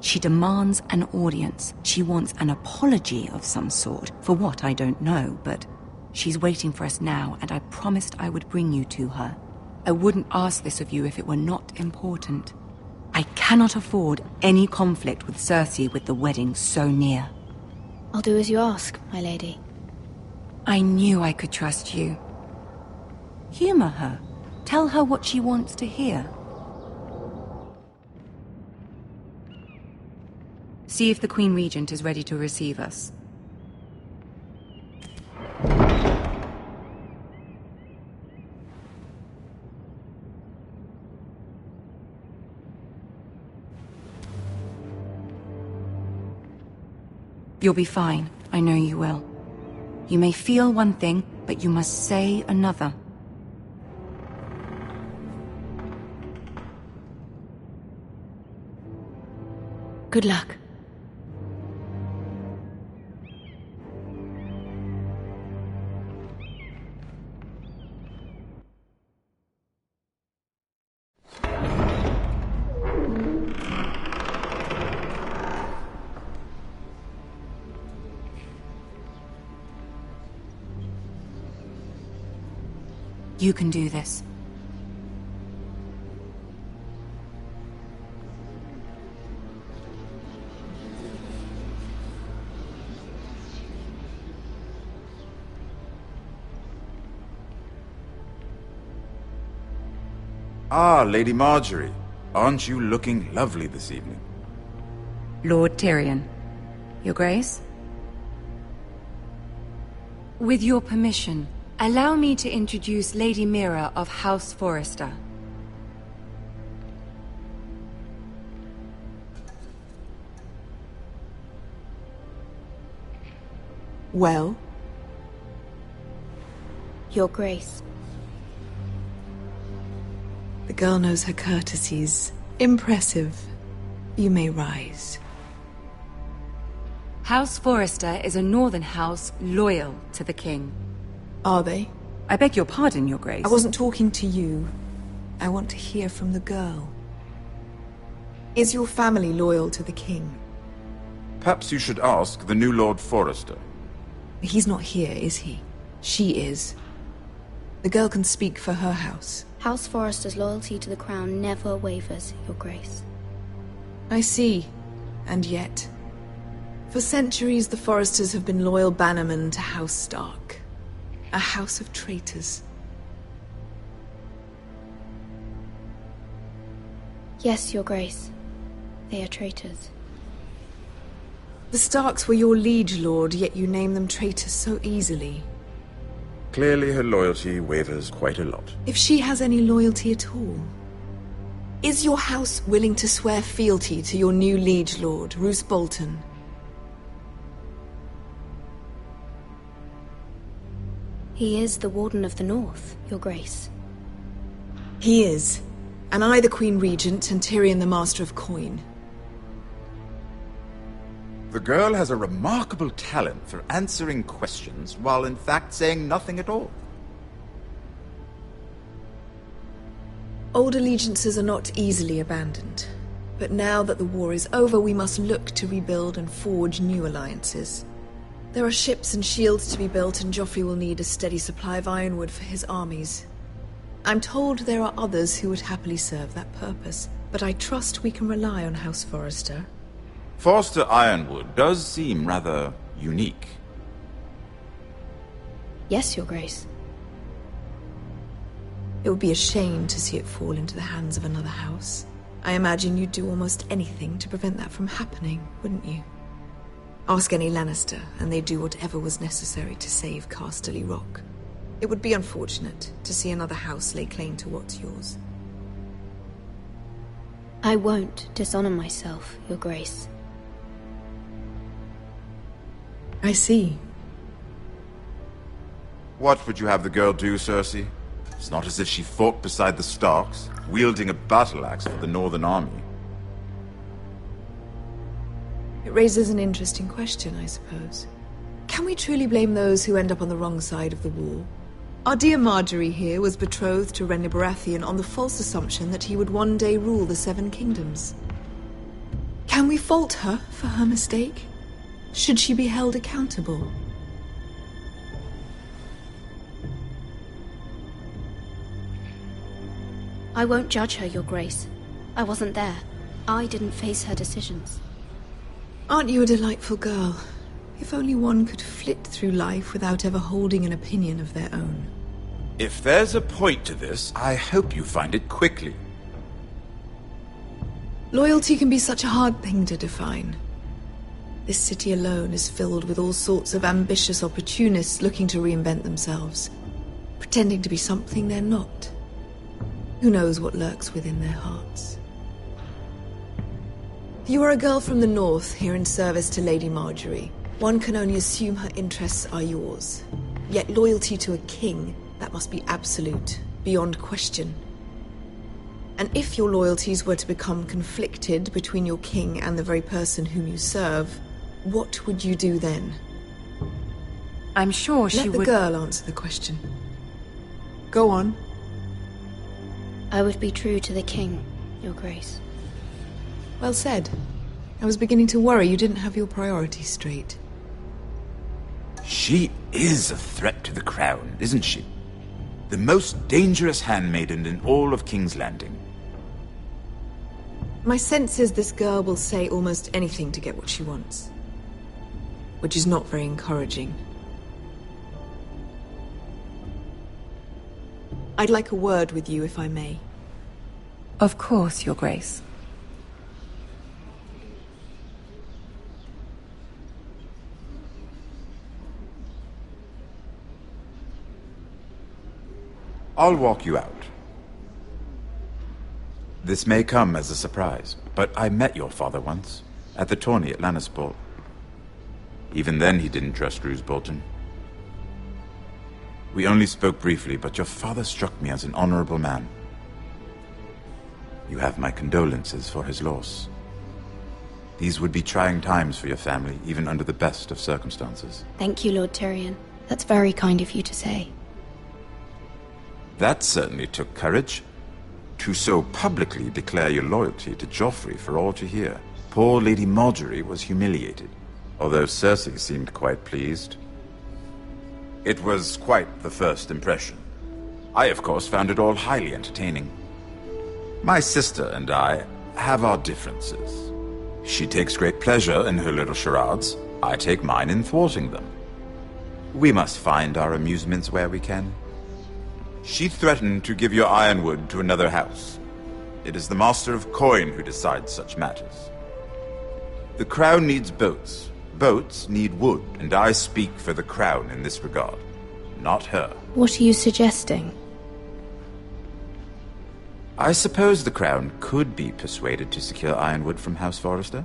She demands an audience. She wants an apology of some sort, for what I don't know, but she's waiting for us now, and I promised I would bring you to her. I wouldn't ask this of you if it were not important. I cannot afford any conflict with Cersei with the wedding so near. I'll do as you ask, my lady. I knew I could trust you. Humor her. Tell her what she wants to hear. See if the Queen Regent is ready to receive us. You'll be fine. I know you will. You may feel one thing, but you must say another. Good luck. You can do this. Ah, Lady Marjorie. Aren't you looking lovely this evening? Lord Tyrion. Your Grace? With your permission, allow me to introduce Lady Mira of House Forrester. Well? Your Grace. The girl knows her courtesies. Impressive. You may rise. House Forrester is a northern house loyal to the king. Are they? I beg your pardon, Your Grace. I wasn't talking to you. I want to hear from the girl. Is your family loyal to the king? Perhaps you should ask the new Lord Forrester. He's not here, is he? She is. The girl can speak for her house. House Forrester's loyalty to the crown never wavers, Your Grace. I see. And yet... For centuries, the Forresters have been loyal bannermen to House Stark. A house of traitors. Yes, Your Grace. They are traitors. The Starks were your liege lord, yet you name them traitors so easily. Clearly her loyalty wavers quite a lot. If she has any loyalty at all. Is your house willing to swear fealty to your new liege lord, Roose Bolton? He is the Warden of the North, Your Grace. He is. And I the Queen Regent and Tyrion the Master of Coin. The girl has a remarkable talent for answering questions while in fact saying nothing at all. Old allegiances are not easily abandoned. But now that the war is over, we must look to rebuild and forge new alliances. There are ships and shields to be built, and Joffrey will need a steady supply of ironwood for his armies. I'm told there are others who would happily serve that purpose, but I trust we can rely on House Forrester. Forster Ironwood does seem rather unique. Yes, Your Grace. It would be a shame to see it fall into the hands of another house. I imagine you'd do almost anything to prevent that from happening, wouldn't you? Ask any Lannister, and they'd do whatever was necessary to save Casterly Rock. It would be unfortunate to see another house lay claim to what's yours. I won't dishonor myself, Your Grace. I see. What would you have the girl do, Cersei? It's not as if she fought beside the Starks, wielding a battle axe for the Northern Army. It raises an interesting question, I suppose. Can we truly blame those who end up on the wrong side of the war? Our dear Marjorie here was betrothed to Renly Baratheon on the false assumption that he would one day rule the Seven Kingdoms. Can we fault her for her mistake? Should she be held accountable? I won't judge her, Your Grace. I wasn't there. I didn't face her decisions. Aren't you a delightful girl? If only one could flit through life without ever holding an opinion of their own. If there's a point to this, I hope you find it quickly. Loyalty can be such a hard thing to define. This city alone is filled with all sorts of ambitious opportunists looking to reinvent themselves, pretending to be something they're not. Who knows what lurks within their hearts? You are a girl from the north, here in service to Lady Marjorie. One can only assume her interests are yours. Yet loyalty to a king, that must be absolute, beyond question. And if your loyalties were to become conflicted between your king and the very person whom you serve, what would you do then? I'm sure she would... Let the girl answer the question. Go on. I would be true to the king, Your Grace. Well said. I was beginning to worry you didn't have your priorities straight. She is a threat to the crown, isn't she? The most dangerous handmaiden in all of King's Landing. My sense is this girl will say almost anything to get what she wants. Which is not very encouraging. I'd like a word with you, if I may. Of course, Your Grace. I'll walk you out. This may come as a surprise, but I met your father once, at the tourney at Lannisport. Even then he didn't trust Roose Bolton. We only spoke briefly, but your father struck me as an honorable man. You have my condolences for his loss. These would be trying times for your family, even under the best of circumstances. Thank you, Lord Tyrion. That's very kind of you to say. That certainly took courage. To so publicly declare your loyalty to Joffrey for all to hear. Poor Lady Margaery was humiliated, although Cersei seemed quite pleased. It was quite the first impression. I, of course, found it all highly entertaining. My sister and I have our differences. She takes great pleasure in her little charades. I take mine in thwarting them. We must find our amusements where we can. She threatened to give your ironwood to another house. It is the Master of Coin who decides such matters. The Crown needs boats. Boats need wood, and I speak for the Crown in this regard, not her. What are you suggesting? I suppose the Crown could be persuaded to secure ironwood from House Forrester.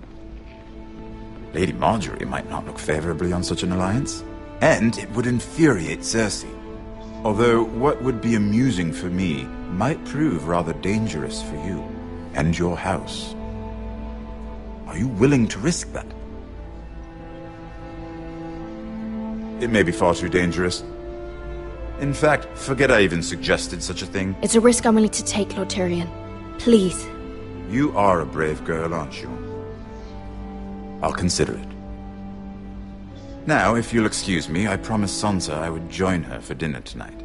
Lady Margaery might not look favorably on such an alliance, and it would infuriate Cersei. Although what would be amusing for me might prove rather dangerous for you and your house. Are you willing to risk that? It may be far too dangerous. In fact, forget I even suggested such a thing. It's a risk I'm willing to take, Lord Tyrion. Please. You are a brave girl, aren't you? I'll consider it. Now, if you'll excuse me, I promised Sansa I would join her for dinner tonight.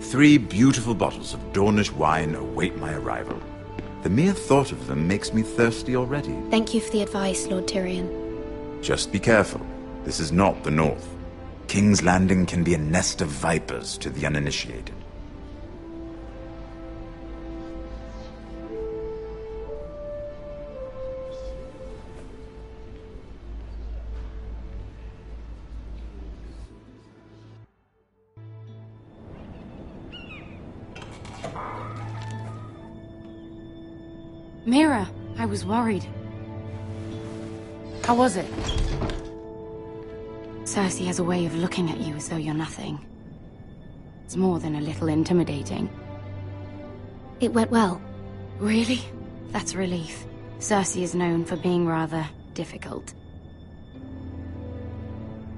3 beautiful bottles of Dornish wine await my arrival. The mere thought of them makes me thirsty already. Thank you for the advice, Lord Tyrion. Just be careful. This is not the North. King's Landing can be a nest of vipers to the uninitiated. Mira, I was worried. How was it? Cersei has a way of looking at you as though you're nothing. It's more than a little intimidating. It went well. Really? That's a relief. Cersei is known for being rather difficult.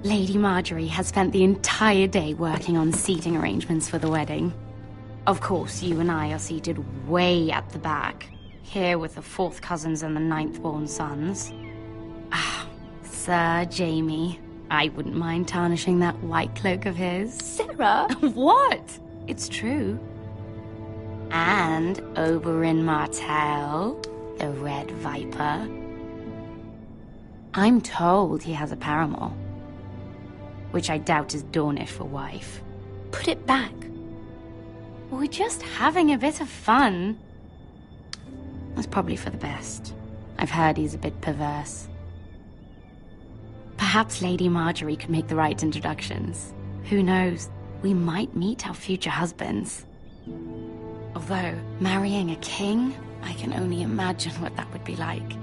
Lady Margaery has spent the entire day working on seating arrangements for the wedding. Of course, you and I are seated way at the back, here with the 4th cousins and the 9th-born sons. Ah, Sir Jaime. I wouldn't mind tarnishing that white cloak of his. Sarah! What? It's true. And Oberyn Martell, the Red Viper. I'm told he has a paramour, which I doubt is Dornish for wife. Put it back. We're just having a bit of fun. That's probably for the best. I've heard he's a bit perverse. Perhaps Lady Margaery could make the right introductions. Who knows? We might meet our future husbands. Although, marrying a king, I can only imagine what that would be like.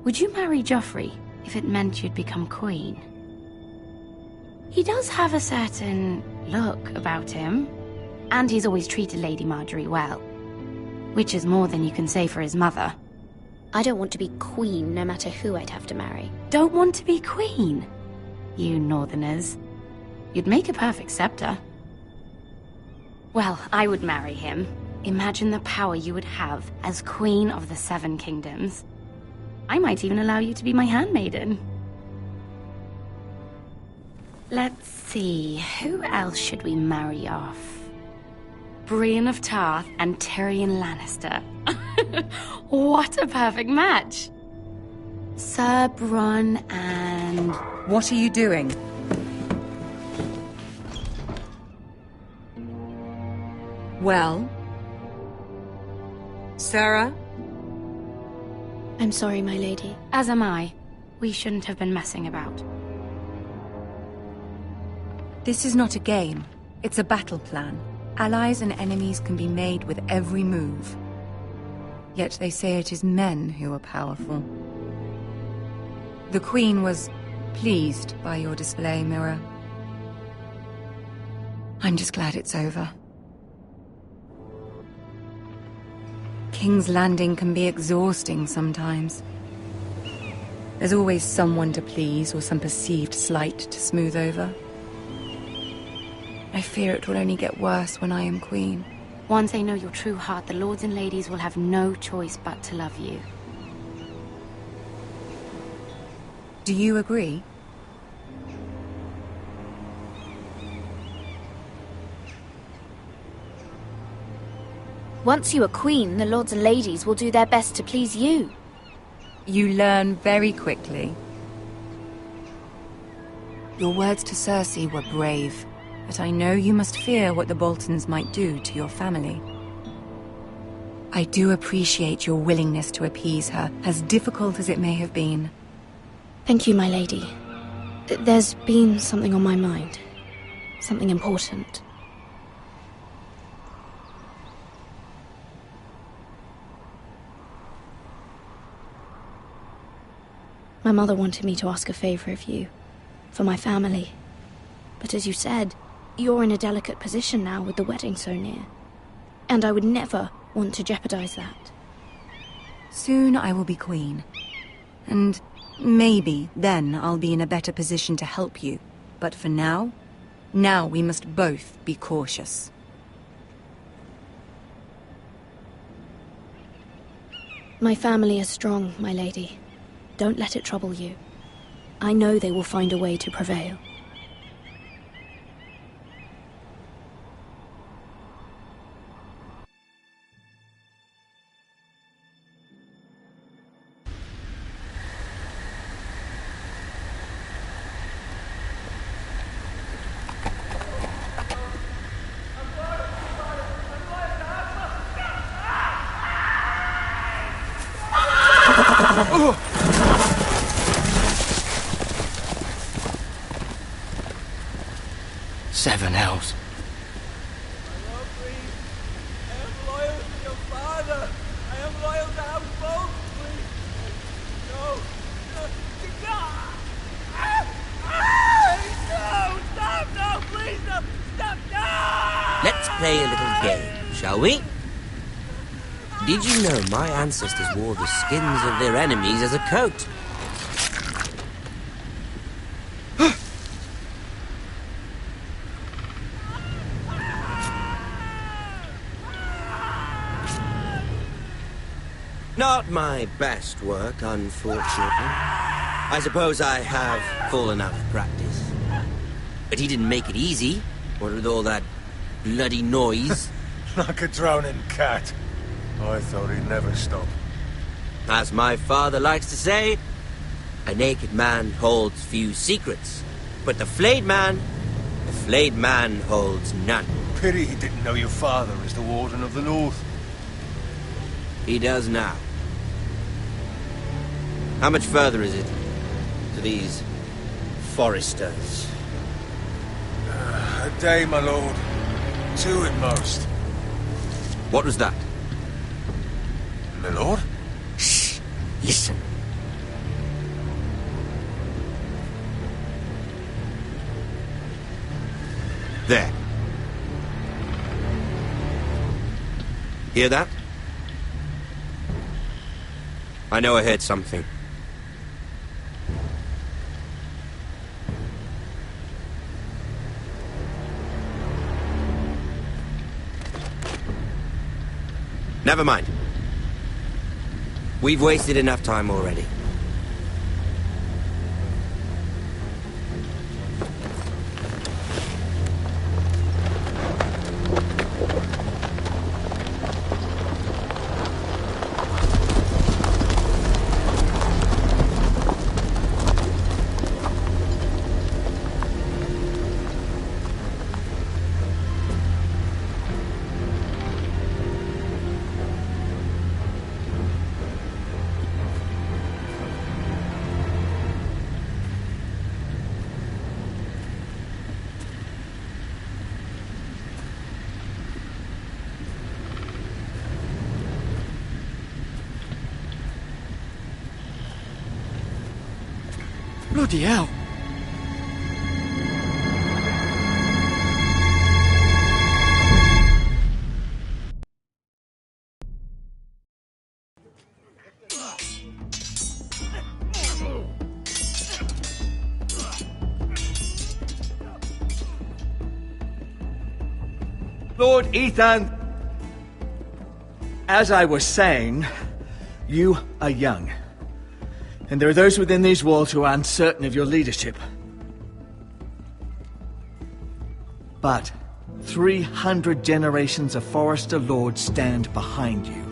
Would you marry Joffrey if it meant you'd become queen? He does have a certain look about him, and he's always treated Lady Margaery well, which is more than you can say for his mother. I don't want to be queen, no matter who I'd have to marry. Don't want to be queen? You northerners. You'd make a perfect scepter. Well, I would marry him. Imagine the power you would have as Queen of the 7 Kingdoms. I might even allow you to be my handmaiden. Let's see, who else should we marry off? Brienne of Tarth and Tyrion Lannister. What a perfect match! Sir Bronn and... What are you doing? Well? Sarah? I'm sorry, my lady. As am I. We shouldn't have been messing about. This is not a game. It's a battle plan. Allies and enemies can be made with every move. Yet they say it is men who are powerful. The Queen was pleased by your display, Mira. I'm just glad it's over. King's Landing can be exhausting sometimes. There's always someone to please or some perceived slight to smooth over. I fear it will only get worse when I am queen. Once they know your true heart, the lords and ladies will have no choice but to love you. Do you agree? Once you are queen, the lords and ladies will do their best to please you. You learn very quickly. Your words to Cersei were brave, but I know you must fear what the Boltons might do to your family. I do appreciate your willingness to appease her, as difficult as it may have been. Thank you, my lady. There's been something on my mind. Something important. My mother wanted me to ask a favor of you, for my family. But as you said, you're in a delicate position now with the wedding so near. And I would never want to jeopardize that. Soon I will be queen. And maybe then I'll be in a better position to help you. But for now we must both be cautious. My family is strong, my lady. Don't let it trouble you. I know they will find a way to prevail. Seven hells. Let's play a little game, shall we? Did you know my ancestors wore the skins of their enemies as a coat? Not my best work, unfortunately. I suppose I have fallen out of practice. But he didn't make it easy, what with all that bloody noise. Like a drowning cat. I thought he'd never stop. As my father likes to say, a naked man holds few secrets. But the flayed man holds none. Pity he didn't know your father is the Warden of the North. He does now. How much further is it to these foresters? A day, my lord. 2 at most. What was that? My lord? Shh! Listen. There. Hear that? I know I heard something. Never mind. We've wasted enough time already. Bloody hell! Lord Ethan, as I was saying, you are young. And there are those within these walls who are uncertain of your leadership. But 300 generations of Forester Lords stand behind you.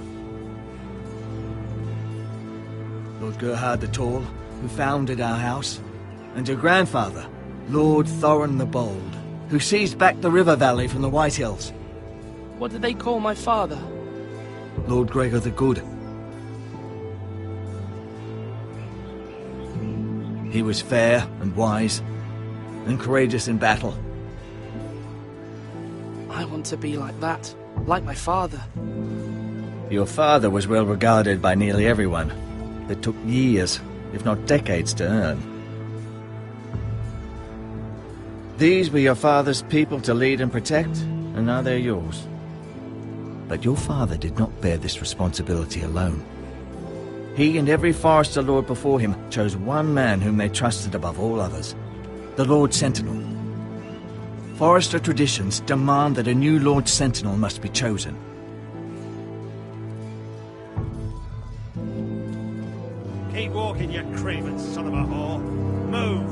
Lord Gerhard the Tall, who founded our house, and your grandfather, Lord Thorin the Bold, who seized back the river valley from the White Hills. What did they call my father? Lord Gregor the Good. He was fair and wise, and courageous in battle. I want to be like that, like my father. Your father was well regarded by nearly everyone. It took years, if not decades, to earn. These were your father's people to lead and protect, and now they're yours. But your father did not bear this responsibility alone. He and every Forester Lord before him chose one man whom they trusted above all others, the Lord Sentinel. Forester traditions demand that a new Lord Sentinel must be chosen. Keep walking, you craven son of a whore. Move!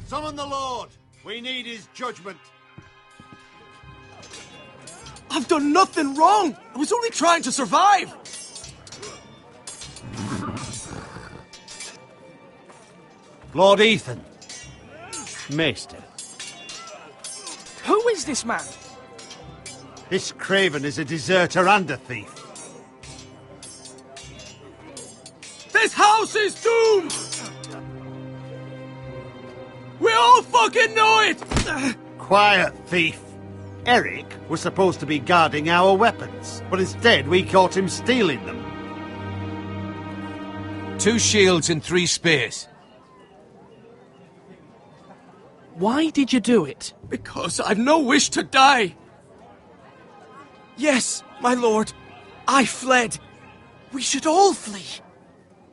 Summon the Lord! We need his judgment. I've done nothing wrong! I was only trying to survive! Lord Ethan. Maester. Who is this man? This craven is a deserter and a thief. This house is doomed! We all fucking know it! Quiet, thief. Eric was supposed to be guarding our weapons, but instead we caught him stealing them. 2 shields and 3 spears. Why did you do it? Because I've no wish to die. Yes, my lord, I fled. We should all flee.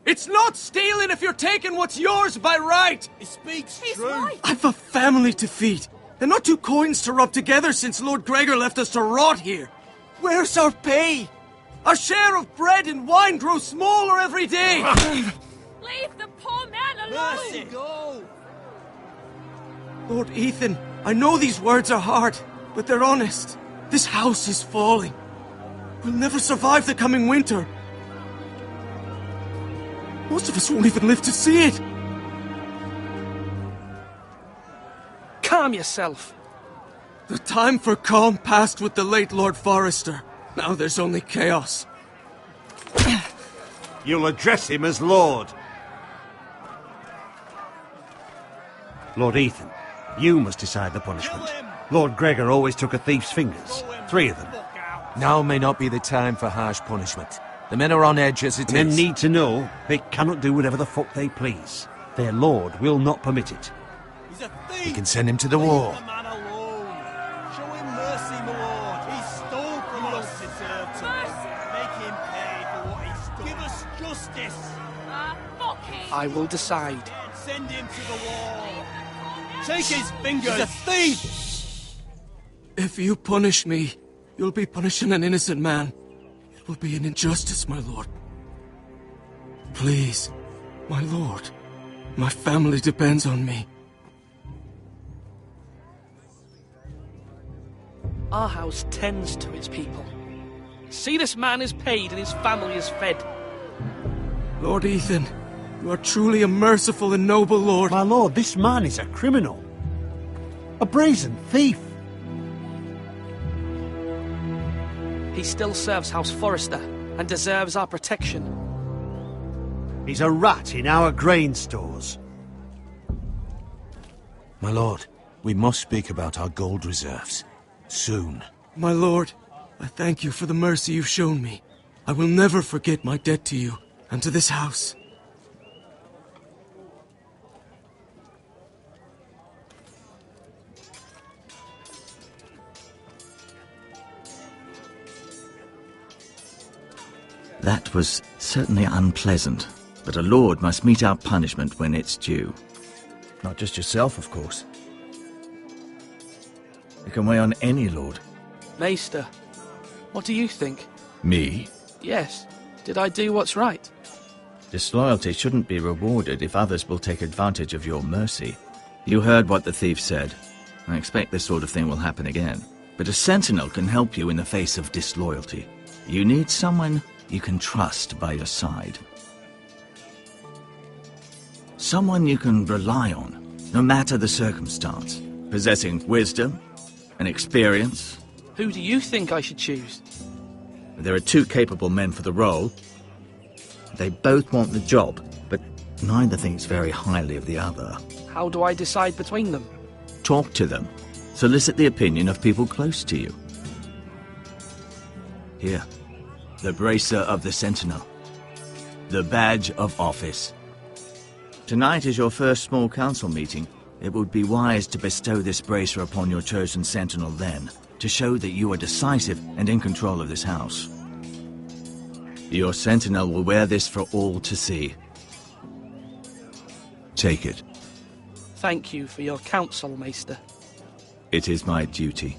It's not stealing if you're taking what's yours by right. He speaks true. I've a family to feed, and not 2 coins to rub together since Lord Gregor left us to rot here. Where's our pay? Our share of bread and wine grows smaller every day. Leave the poor man alone! Mercy, go! Lord Ethan, I know these words are hard, but they're honest. This house is falling. We'll never survive the coming winter. Most of us won't even live to see it. Calm yourself. The time for calm passed with the late Lord Forester. Now there's only chaos. You'll address him as Lord. Lord Ethan, you must decide the punishment. Lord Gregor always took a thief's fingers. 3 of them. Now may not be the time for harsh punishment. The men are on edge as it is. Men need to know they cannot do whatever the fuck they please. Their lord will not permit it. He's a thief! We can send him to the war. Show him mercy, my lord. He stole from us. Deserve to make him pay for what he stole. Give us justice. Fuck him! I will decide. Send him to the wall. Take his fingers. He's a thief. If you punish me, you'll be punishing an innocent man. It will be an injustice, my lord. Please, my lord. My family depends on me. Our house tends to its people. See, this man is paid and his family is fed. Lord Ethan, you are truly a merciful and noble lord. My lord, this man is a criminal. A brazen thief. He still serves House Forester and deserves our protection. He's a rat in our grain stores. My lord, we must speak about our gold reserves. Soon. My lord, I thank you for the mercy you've shown me. I will never forget my debt to you and to this house. That was certainly unpleasant, but a lord must mete out punishment when it's due. Not just yourself, of course. It can weigh on any lord. Maester, what do you think? Me? Yes. Did I do what's right? Disloyalty shouldn't be rewarded if others will take advantage of your mercy. You heard what the thief said. I expect this sort of thing will happen again. But a sentinel can help you in the face of disloyalty. You need someone you can trust by your side. Someone you can rely on, no matter the circumstance. Possessing wisdom and experience. Who do you think I should choose? There are two capable men for the role. They both want the job, but neither thinks very highly of the other. How do I decide between them? Talk to them. Solicit the opinion of people close to you. Here, the bracer of the Sentinel. The badge of office. Tonight is your first small council meeting. It would be wise to bestow this bracer upon your chosen Sentinel then, to show that you are decisive and in control of this house. Your Sentinel will wear this for all to see. Take it. Thank you for your counsel, Maester. It is my duty.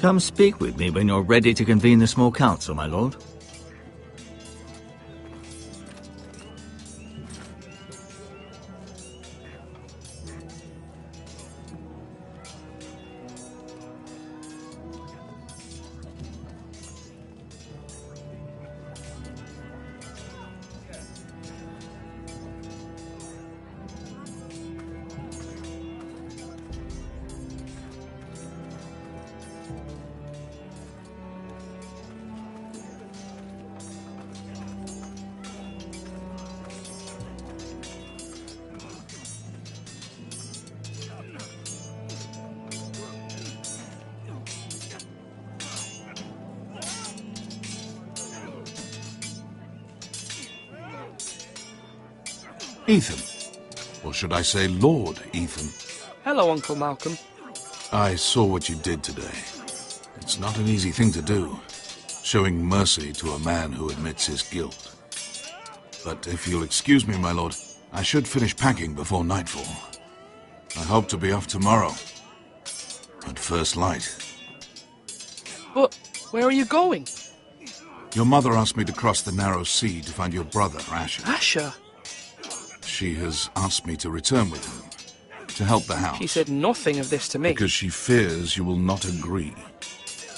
Come speak with me when you're ready to convene the small council, my lord. Ethan. Or should I say Lord Ethan? Hello, Uncle Malcolm. I saw what you did today. It's not an easy thing to do, showing mercy to a man who admits his guilt. But if you'll excuse me, my lord, I should finish packing before nightfall. I hope to be off tomorrow, at first light. But where are you going? Your mother asked me to cross the narrow sea to find your brother, Asher. Asher? She has asked me to return with him, to help the house. She said nothing of this to me. Because she fears you will not agree.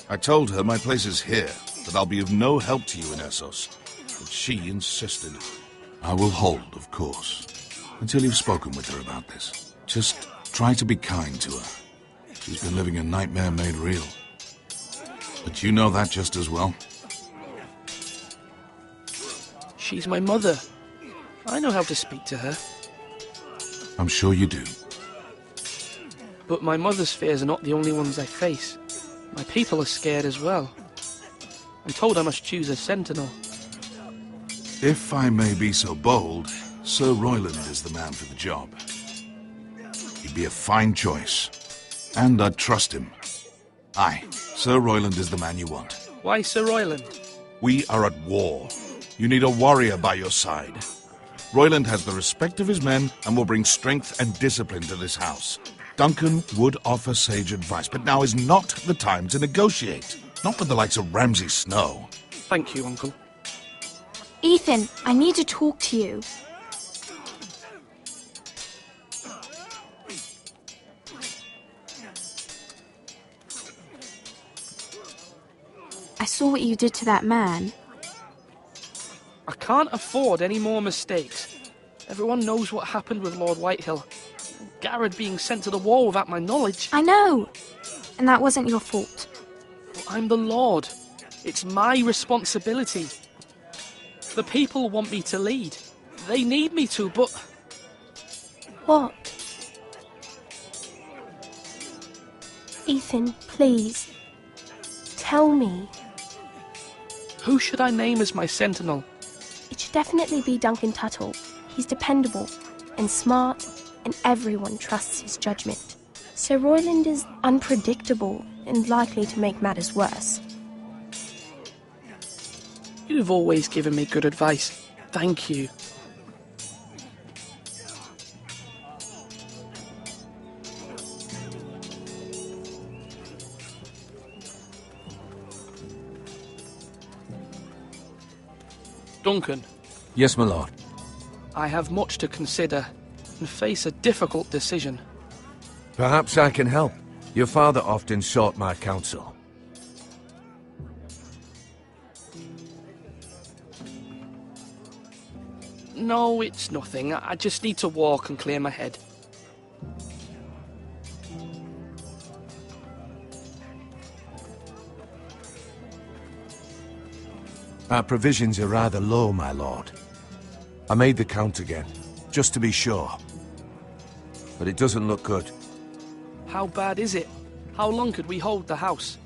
I told her my place is here, that I'll be of no help to you in Essos. But she insisted. I will hold, of course, until you've spoken with her about this. Just try to be kind to her. She's been living a nightmare made real. But you know that just as well. She's my mother. I know how to speak to her. I'm sure you do. But my mother's fears are not the only ones I face. My people are scared as well. I'm told I must choose a sentinel. If I may be so bold, Sir Royland is the man for the job. He'd be a fine choice. And I'd trust him. Aye, Sir Royland is the man you want. Why Sir Royland? We are at war. You need a warrior by your side. Royland has the respect of his men and will bring strength and discipline to this house. Duncan would offer sage advice, but now is not the time to negotiate. Not with the likes of Ramsay Snow. Thank you, Uncle. Ethan, I need to talk to you. I saw what you did to that man. I can't afford any more mistakes. Everyone knows what happened with Lord Whitehill. Garrett being sent to the war without my knowledge. I know. And that wasn't your fault. But I'm the Lord. It's my responsibility. The people want me to lead. They need me to, but... What? Ethan, please. Tell me. Who should I name as my sentinel? It should definitely be Duncan Tuttle. He's dependable and smart, and everyone trusts his judgment. Sir Royland is unpredictable and likely to make matters worse. You've always given me good advice. Thank you. Duncan. Yes, my lord. I have much to consider and face a difficult decision. Perhaps I can help. Your father often sought my counsel. No, it's nothing. I just need to walk and clear my head. Our provisions are rather low, my lord. I made the count again, just to be sure. But it doesn't look good. How bad is it? How long could we hold the house?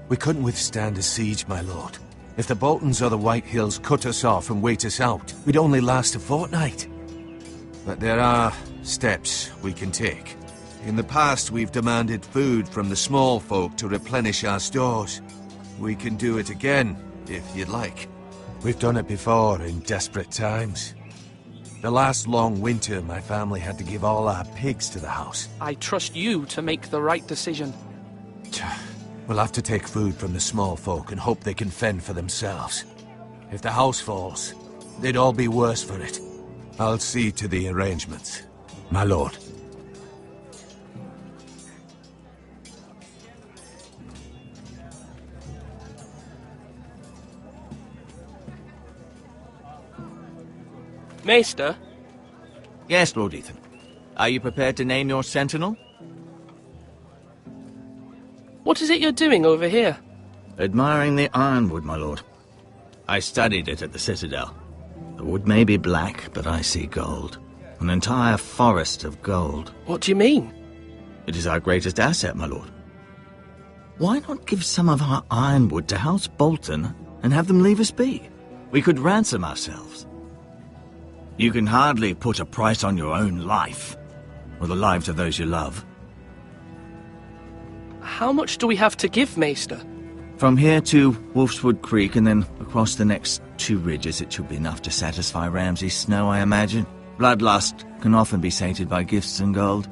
We couldn't withstand a siege, my lord. If the Boltons or the White Hills cut us off and wait us out, we'd only last a fortnight. But there are steps we can take. In the past, we've demanded food from the small folk to replenish our stores. We can do it again, if you'd like. We've done it before in desperate times. The last long winter, my family had to give all our pigs to the house. I trust you to make the right decision. We'll have to take food from the small folk and hope they can fend for themselves. If the house falls, they'd all be worse for it. I'll see to the arrangements, my lord. Maester? Yes, Lord Ethan. Are you prepared to name your sentinel? What is it you're doing over here? Admiring the ironwood, my lord. I studied it at the Citadel. The wood may be black, but I see gold. An entire forest of gold. What do you mean? It is our greatest asset, my lord. Why not give some of our ironwood to House Bolton and have them leave us be? We could ransom ourselves. You can hardly put a price on your own life, or the lives of those you love. How much do we have to give, Maester? From here to Wolfswood Creek and then across the next 2 ridges, it should be enough to satisfy Ramsay Snow, I imagine. Bloodlust can often be sated by gifts and gold.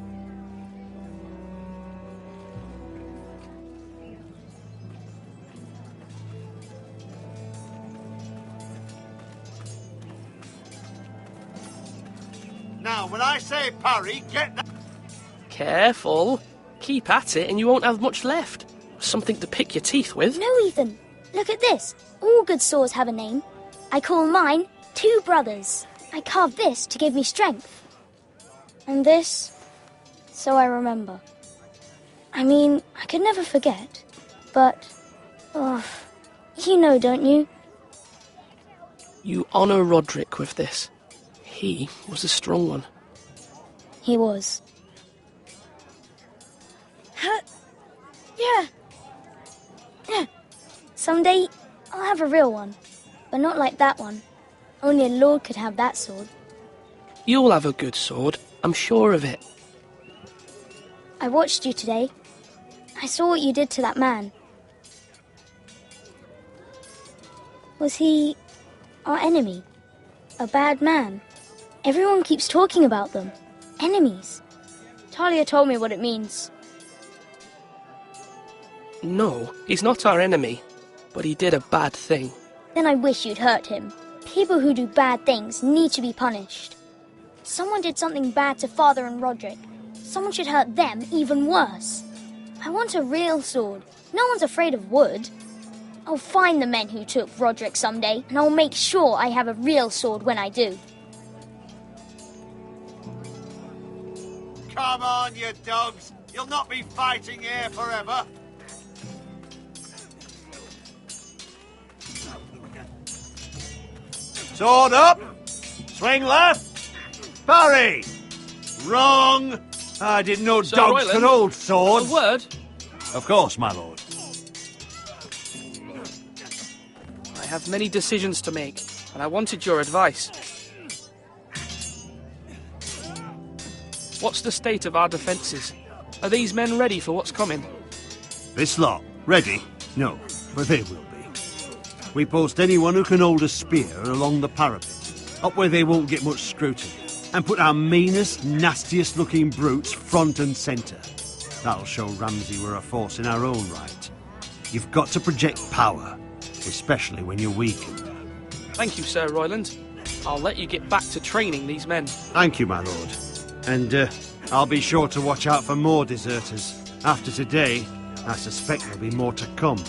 Now, when I say parry, get that... Careful. Keep at it and you won't have much left. Something to pick your teeth with. No, Ethan. Look at this. All good swords have a name. I call mine 2 Brothers. I carved this to give me strength. And this, so I remember. I mean, I could never forget. But, you know, don't you? You honor Roderick with this. He was a strong one. He was. Yeah. Someday, I'll have a real one. But not like that one. Only a lord could have that sword. You'll have a good sword. I'm sure of it. I watched you today. I saw what you did to that man. Was he our enemy? A bad man? Everyone keeps talking about them. Enemies. Talia told me what it means. No, he's not our enemy. But he did a bad thing. Then I wish you'd hurt him. People who do bad things need to be punished. Someone did something bad to Father and Roderick. Someone should hurt them even worse. I want a real sword. No one's afraid of wood. I'll find the men who took Roderick someday, and I'll make sure I have a real sword when I do. Come on, you dogs. You'll not be fighting here forever. Sword up. Swing left. Parry. Wrong. I didn't know Sir dogs Royland, could hold swords. A word? Of course, my lord. I have many decisions to make, and I wanted your advice. What's the state of our defences? Are these men ready for what's coming? This lot, ready? No, but they will be. We post anyone who can hold a spear along the parapet, up where they won't get much scrutiny, and put our meanest, nastiest looking brutes front and centre. That'll show Ramsay we're a force in our own right. You've got to project power, especially when you're weakened. Thank you, Sir Royland. I'll let you get back to training these men. Thank you, my lord. And I'll be sure to watch out for more deserters. After today, I suspect there'll be more to come.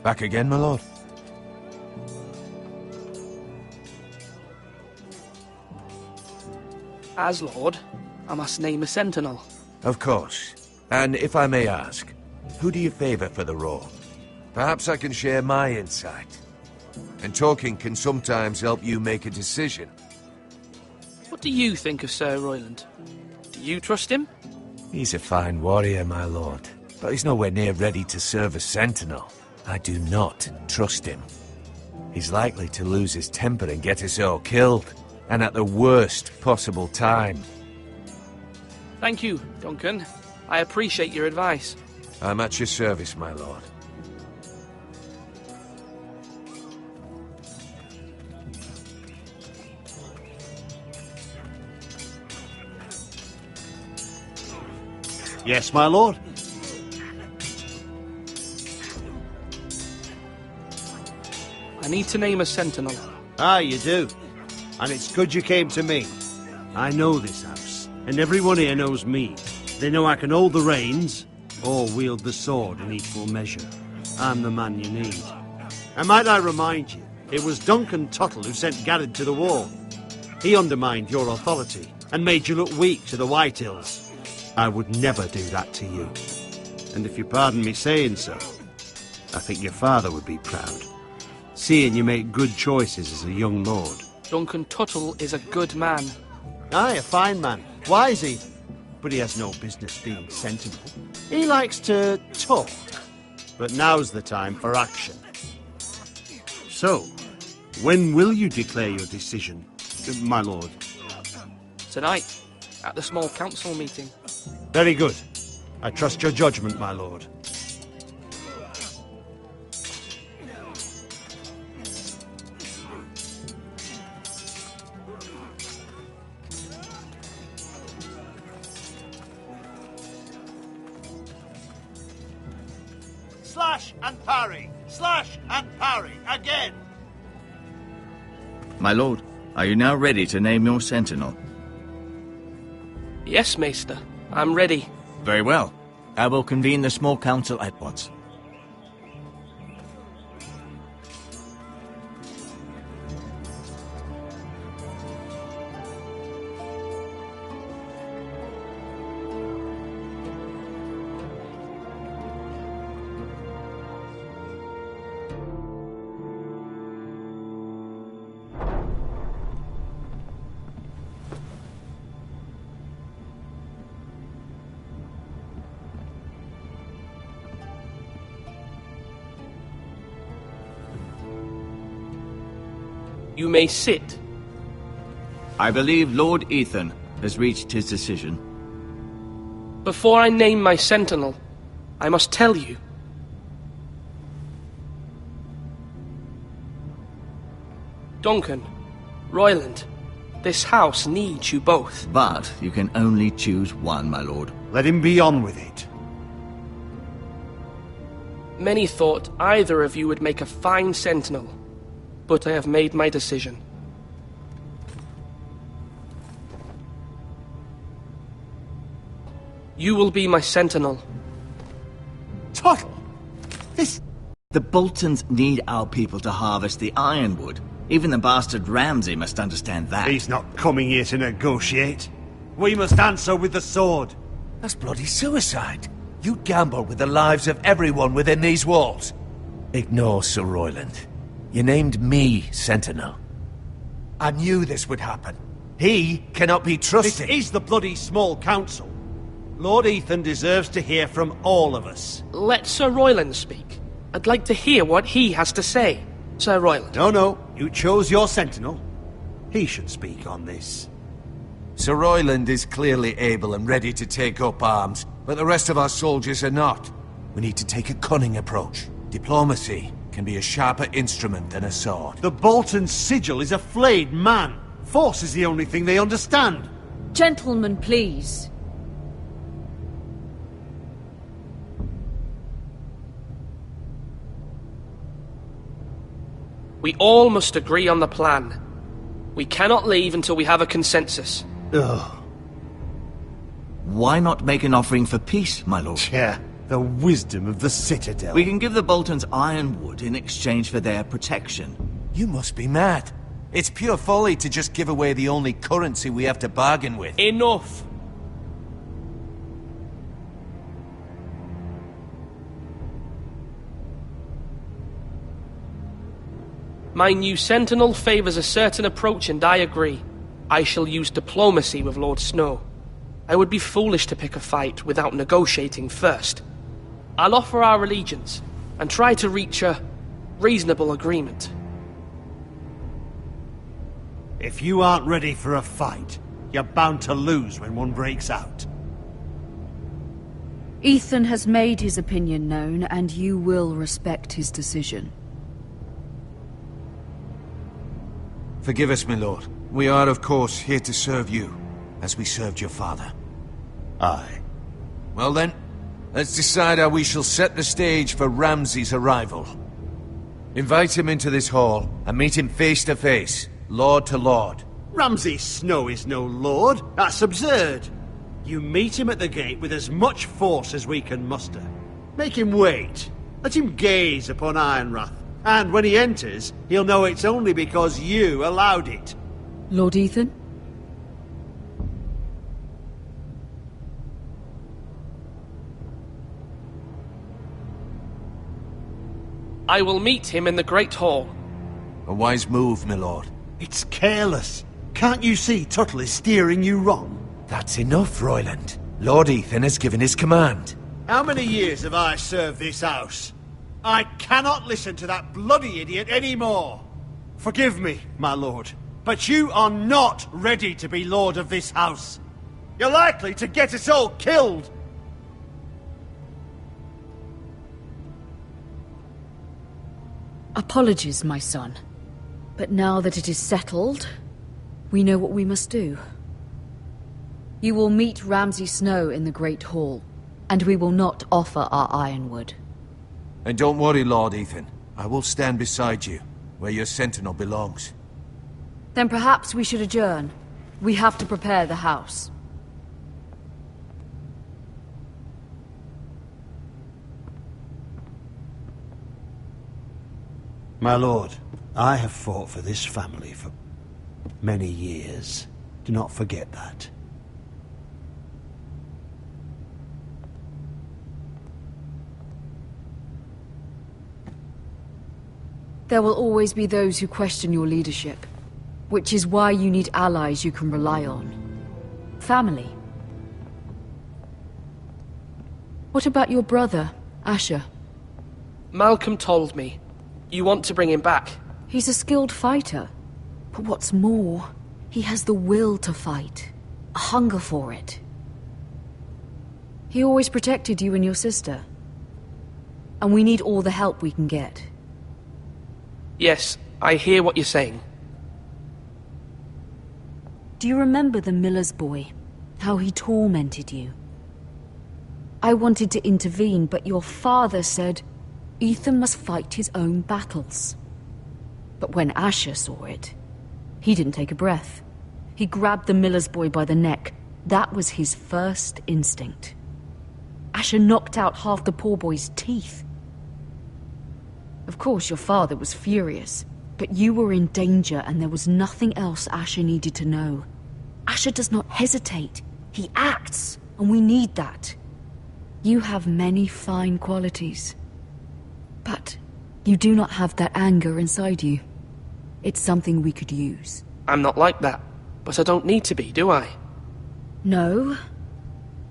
Back again, my lord? As Lord, I must name a sentinel. Of course. And if I may ask, who do you favour for the role? Perhaps I can share my insight. And talking can sometimes help you make a decision. What do you think of Sir Royland? Do you trust him? He's a fine warrior, my lord. But he's nowhere near ready to serve as sentinel. I do not trust him. He's likely to lose his temper and get us all killed. And at the worst possible time. Thank you, Duncan. I appreciate your advice. I'm at your service, my lord. Yes, my lord. I need to name a sentinel. Ah, you do. And it's good you came to me. I know this house, and everyone here knows me. They know I can hold the reins, or wield the sword in equal measure. I'm the man you need. And might I remind you, it was Duncan Tuttle who sent Garrett to the war. He undermined your authority, and made you look weak to the White Hills. I would never do that to you. And if you pardon me saying so, I think your father would be proud, seeing you make good choices as a young lord. Duncan Tuttle is a good man. Aye, a fine man. Wise even. But he has no business being sentinel. He likes to talk. But now's the time for action. So, when will you declare your decision, my lord? Tonight, at the small council meeting. Very good. I trust your judgment, my lord. Slash and parry! Slash and parry! Again! My lord, are you now ready to name your sentinel? Yes, Maester. I'm ready. Very well. I will convene the small council at once. You may sit. I believe Lord Ethan has reached his decision. Before I name my sentinel, I must tell you. Duncan, Royland, this house needs you both. But you can only choose one, my lord. Let him be on with it. Many thought either of you would make a fine sentinel, but I have made my decision. You will be my sentinel. Tuttle! This... The Boltons need our people to harvest the ironwood. Even the bastard Ramsay must understand that. He's not coming here to negotiate. We must answer with the sword. That's bloody suicide. You gamble with the lives of everyone within these walls. Ignore Sir Royland. You named me Sentinel. I knew this would happen. He cannot be trusted. This is the bloody small council. Lord Ethan deserves to hear from all of us. Let Sir Royland speak. I'd like to hear what he has to say. Sir Royland. No. You chose your sentinel. He should speak on this. Sir Royland is clearly able and ready to take up arms, but the rest of our soldiers are not. We need to take a cunning approach. Diplomacy can be a sharper instrument than a sword. The Bolton sigil is a flayed man. Force is the only thing they understand. Gentlemen, please. We all must agree on the plan. We cannot leave until we have a consensus. Ugh. Why not make an offering for peace, my lord? Yeah, the wisdom of the Citadel. We can give the Boltons ironwood in exchange for their protection. You must be mad. It's pure folly to just give away the only currency we have to bargain with. Enough! My new sentinel favours a certain approach, and I agree. I shall use diplomacy with Lord Snow. I would be foolish to pick a fight without negotiating first. I'll offer our allegiance, and try to reach a reasonable agreement. If you aren't ready for a fight, you're bound to lose when one breaks out. Ethan has made his opinion known, and you will respect his decision. Forgive us, my lord. We are, of course, here to serve you, as we served your father. Aye. Well then, let's decide how we shall set the stage for Ramsay's arrival. Invite him into this hall, and meet him face to face, lord to lord. Ramsay Snow is no lord. That's absurd. You meet him at the gate with as much force as we can muster. Make him wait. Let him gaze upon Ironrath. And when he enters, he'll know it's only because you allowed it. Lord Ethan? I will meet him in the Great Hall. A wise move, my lord. It's careless. Can't you see Tuttle is steering you wrong? That's enough, Royland. Lord Ethan has given his command. How many years have I served this house? I cannot listen to that bloody idiot anymore. Forgive me, my lord, but you are not ready to be lord of this house. You're likely to get us all killed. Apologies, my son. But now that it is settled, we know what we must do. You will meet Ramsay Snow in the Great Hall, and we will not offer our ironwood. And don't worry, Lord Ethan. I will stand beside you, where your sentinel belongs. Then perhaps we should adjourn. We have to prepare the house. My lord, I have fought for this family for many years. Do not forget that. There will always be those who question your leadership, which is why you need allies you can rely on. Family. What about your brother, Asher? Malcolm told me. You want to bring him back? He's a skilled fighter. But what's more, he has the will to fight. A hunger for it. He always protected you and your sister. And we need all the help we can get. Yes, I hear what you're saying. Do you remember the miller's boy? How he tormented you? I wanted to intervene, but your father said Ethan must fight his own battles. But when Asher saw it, he didn't take a breath. He grabbed the miller's boy by the neck. That was his first instinct. Asher knocked out half the poor boy's teeth. Of course, your father was furious, but you were in danger and there was nothing else Asher needed to know. Asher does not hesitate. He acts, and we need that. You have many fine qualities. But you do not have that anger inside you. It's something we could use. I'm not like that, but I don't need to be, do I? No,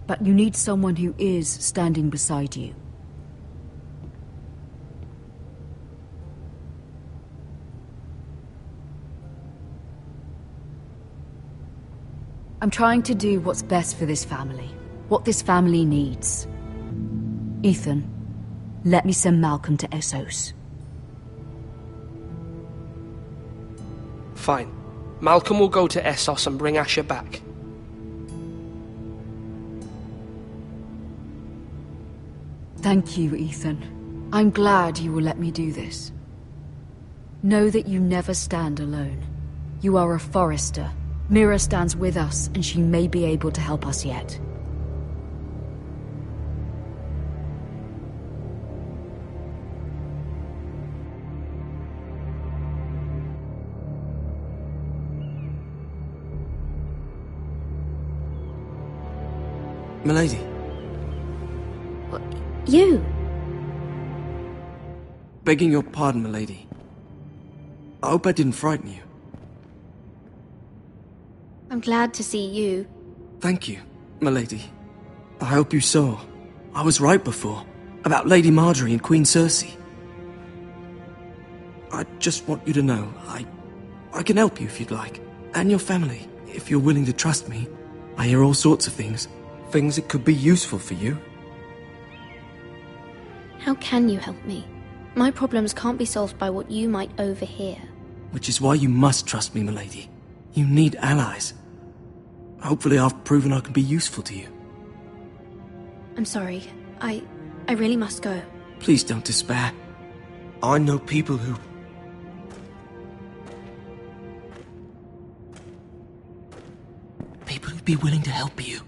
but you need someone who is standing beside you. I'm trying to do what's best for this family. What this family needs. Ethan, let me send Malcolm to Essos. Fine. Malcolm will go to Essos and bring Asher back. Thank you, Ethan. I'm glad you will let me do this. Know that you never stand alone. You are a Forrester. Mira stands with us, and she may be able to help us yet. Milady. You? Begging your pardon, milady. I hope I didn't frighten you. I'm glad to see you. Thank you, milady. I hope you saw. I was right before. About Lady Marjorie and Queen Cersei. I just want you to know, I can help you if you'd like. And your family, if you're willing to trust me. I hear all sorts of things. Things that could be useful for you. How can you help me? My problems can't be solved by what you might overhear. Which is why you must trust me, milady. You need allies. Hopefully I've proven I can be useful to you. I'm sorry. I really must go. Please don't despair. I know people who... People who'd be willing to help you.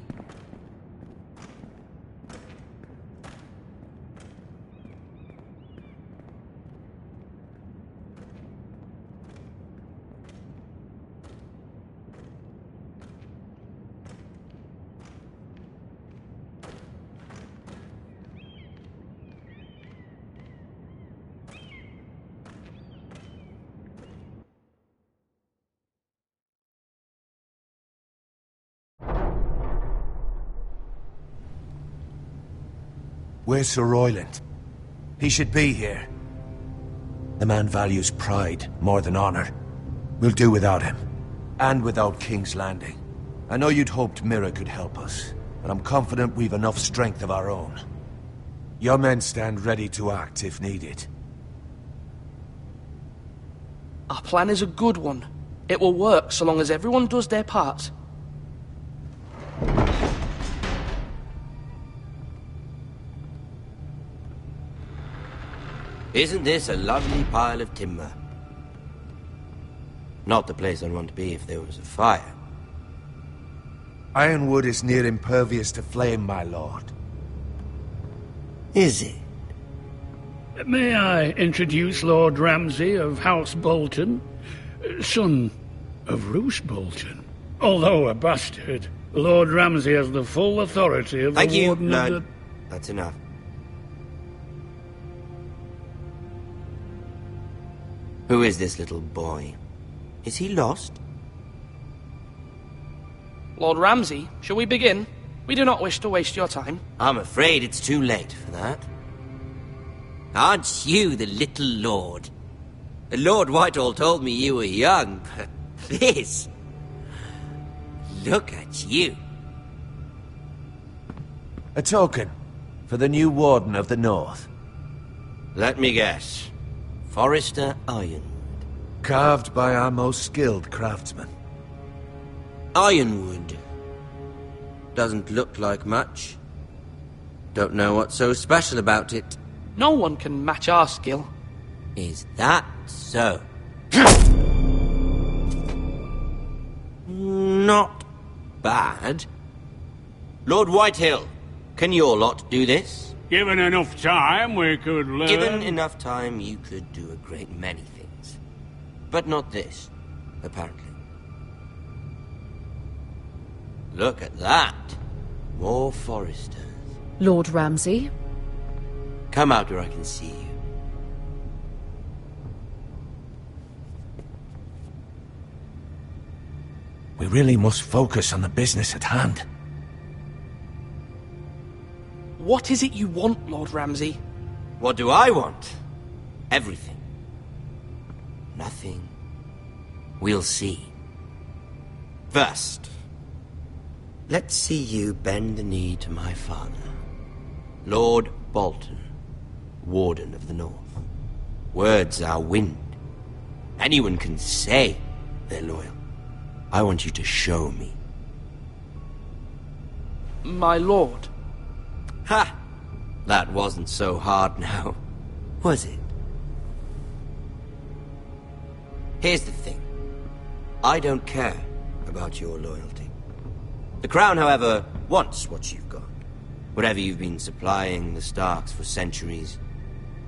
Where's Sir Royland? He should be here. The man values pride more than honor. We'll do without him. And without King's Landing. I know you'd hoped Mira could help us, but I'm confident we've enough strength of our own. Your men stand ready to act if needed. Our plan is a good one. It will work so long as everyone does their part. Isn't this a lovely pile of timber? Not the place I'd want to be if there was a fire. Ironwood is near impervious to flame, my lord. Is it? May I introduce Lord Ramsay of House Bolton, son of Roose Bolton. Although a bastard, Lord Ramsay has the full authority of the Warden of the... That's enough. Who is this little boy? Is he lost? Lord Ramsay, shall we begin? We do not wish to waste your time. I'm afraid it's too late for that. Aren't you the little lord? Lord Whitehall told me you were young, but this... Look at you. A token for the new Warden of the North. Let me guess. Forrester Ironwood. Carved by our most skilled craftsmen. Ironwood. Doesn't look like much. Don't know what's so special about it. No one can match our skill. Is that so? Not bad. Lord Whitehill, can your lot do this? Given enough time, we could learn... Given enough time, you could do a great many things. But not this, apparently. Look at that. More Forresters. Lord Ramsay? Come out where I can see you. We really must focus on the business at hand. What is it you want, Lord Ramsay? What do I want? Everything. Nothing. We'll see. First, Let's see you bend the knee to my father, Lord Bolton, Warden of the North. Words are wind. Anyone can say they're loyal. I want you to show me. My lord. Ha! That wasn't so hard now, was it? Here's the thing. I don't care about your loyalty. The Crown, however, wants what you've got. Whatever you've been supplying the Starks for centuries.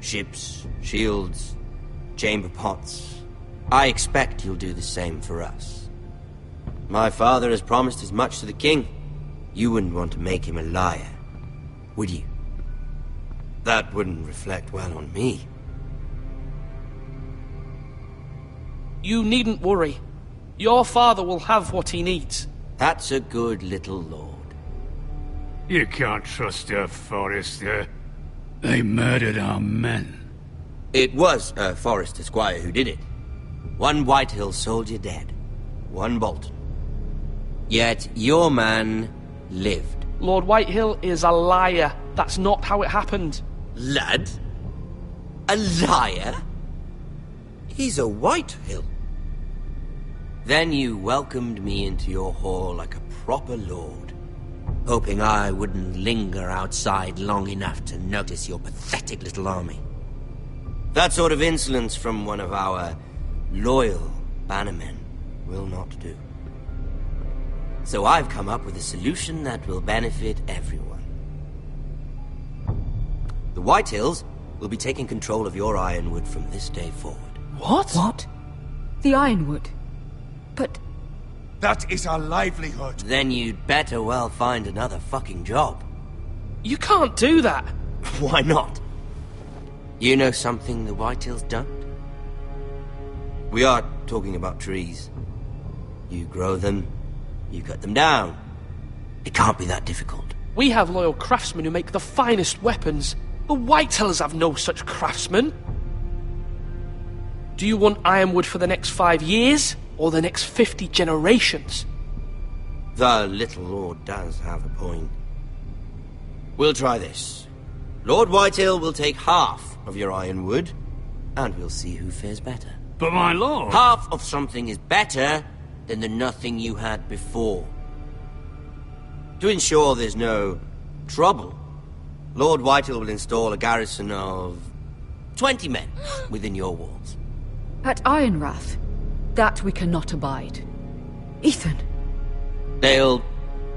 Ships, shields, chamber pots. I expect you'll do the same for us. My father has promised as much to the king. You wouldn't want to make him a liar, would you? That wouldn't reflect well on me. You needn't worry. Your father will have what he needs. That's a good little lord. You can't trust her, Forrester. They murdered our men. It was a Forrester squire who did it. One Whitehill soldier dead. One Bolton. Yet your man lived. Lord Whitehill is a liar. That's not how it happened. Lad? A liar? He's a Whitehill. Then you welcomed me into your hall like a proper lord, hoping I wouldn't linger outside long enough to notice your pathetic little army. That sort of insolence from one of our loyal bannermen will not do. So I've come up with a solution that will benefit everyone. The Whitehills will be taking control of your ironwood from this day forward. What? What? The ironwood? But... That is our livelihood. Then you'd better well find another fucking job. You can't do that. Why not? You know something the Whitehills don't? We are talking about trees. You grow them, you cut them down. It can't be that difficult. We have loyal craftsmen who make the finest weapons. The Whitehills have no such craftsmen. Do you want ironwood for the next 5 years? Or the next 50 generations? The little lord does have a point. We'll try this. Lord Whitehill will take half of your ironwood, and we'll see who fares better. But my lord... Half of something is better than the nothing you had before. To ensure there's no trouble, Lord Whitehill will install a garrison of 20 men within your walls. At Ironrath? That we cannot abide. Ethan! They'll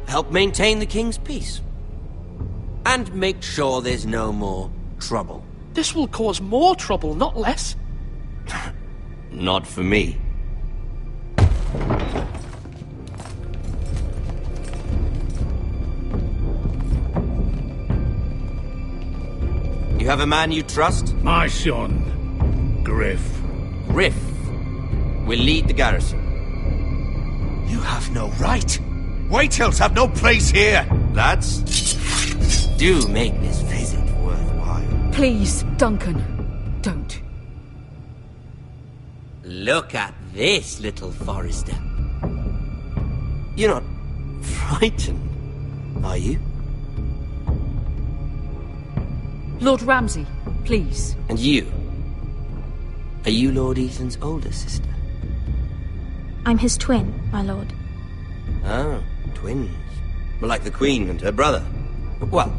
help maintain the king's peace. And make sure there's no more trouble. This will cause more trouble, not less. Not for me. You have a man you trust? My son, Griff. Griff will lead the garrison. You have no right. Whitehills have no place here. Lads, do make this visit worthwhile. Please, Duncan, don't. Look at this, little Forrester. You're not frightened, are you? Lord Ramsay, please. And you? Are you Lord Ethan's older sister? I'm his twin, my lord. Ah, twins. Like the Queen and her brother. Well,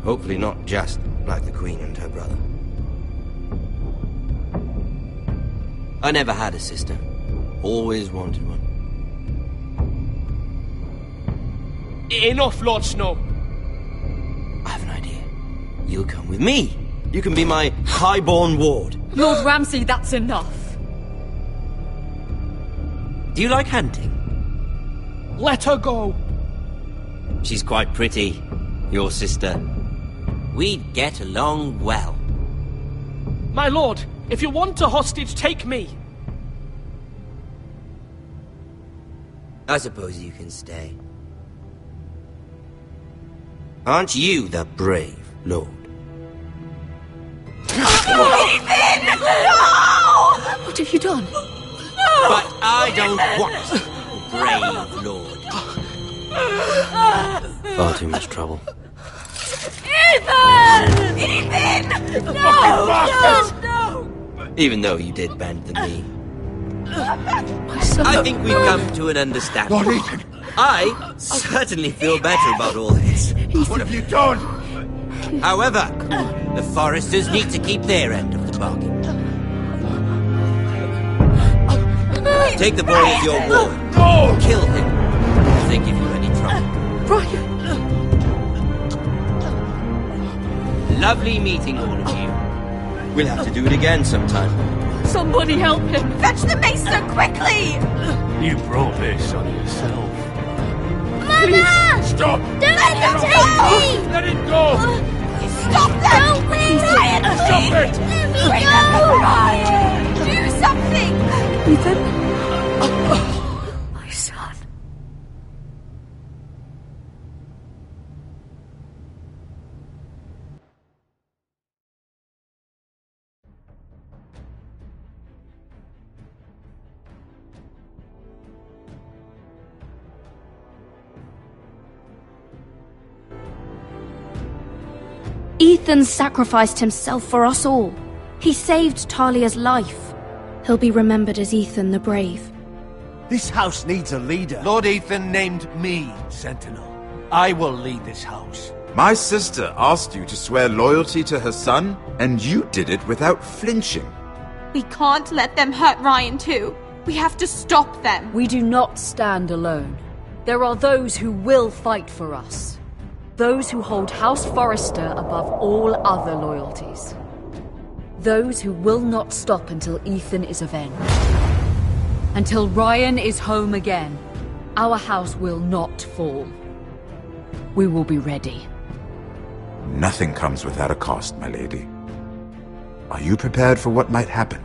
hopefully not just like the Queen and her brother. I never had a sister. Always wanted one. Enough, Lord Snow. I have an idea. You'll come with me. You can be my highborn ward. Lord Ramsay, that's enough. Do you like hunting? Let her go. She's quite pretty, your sister. We'd get along well. My lord, if you want a hostage, take me. I suppose you can stay. Aren't you the brave lord? Ethan! No! What have you done? But I don't want a brave lord. Far too much trouble. Ethan! Ethan! No! Even though you did bend the knee. My son. I think we've come to an understanding. Lord Ethan! I certainly feel better about all this. What have you done? However, the Foresters need to keep their end of the bargain. Take the boy as your ward. No! Kill him if they give you any trouble. Brian! Lovely meeting all of you. We'll have to do it again sometime. Somebody help him! Fetch the maester, quickly! You brought this on yourself. Mama! Stop! Don't let them take me! Let it go! Stop them! Don't please! Ryan, Stop it! Let me Bring go! them, Ryan! Do something! Ethan? My son. Ethan sacrificed himself for us all. He saved Talia's life. He'll be remembered as Ethan the Brave. This house needs a leader. Lord Ethan named me Sentinel. I will lead this house. My sister asked you to swear loyalty to her son, and you did it without flinching. We can't let them hurt Ryan too. We have to stop them. We do not stand alone. There are those who will fight for us. Those who hold House Forrester above all other loyalties. Those who will not stop until Ethan is avenged. Until Ryan is home again, our house will not fall. We will be ready. Nothing comes without a cost, my lady. Are you prepared for what might happen?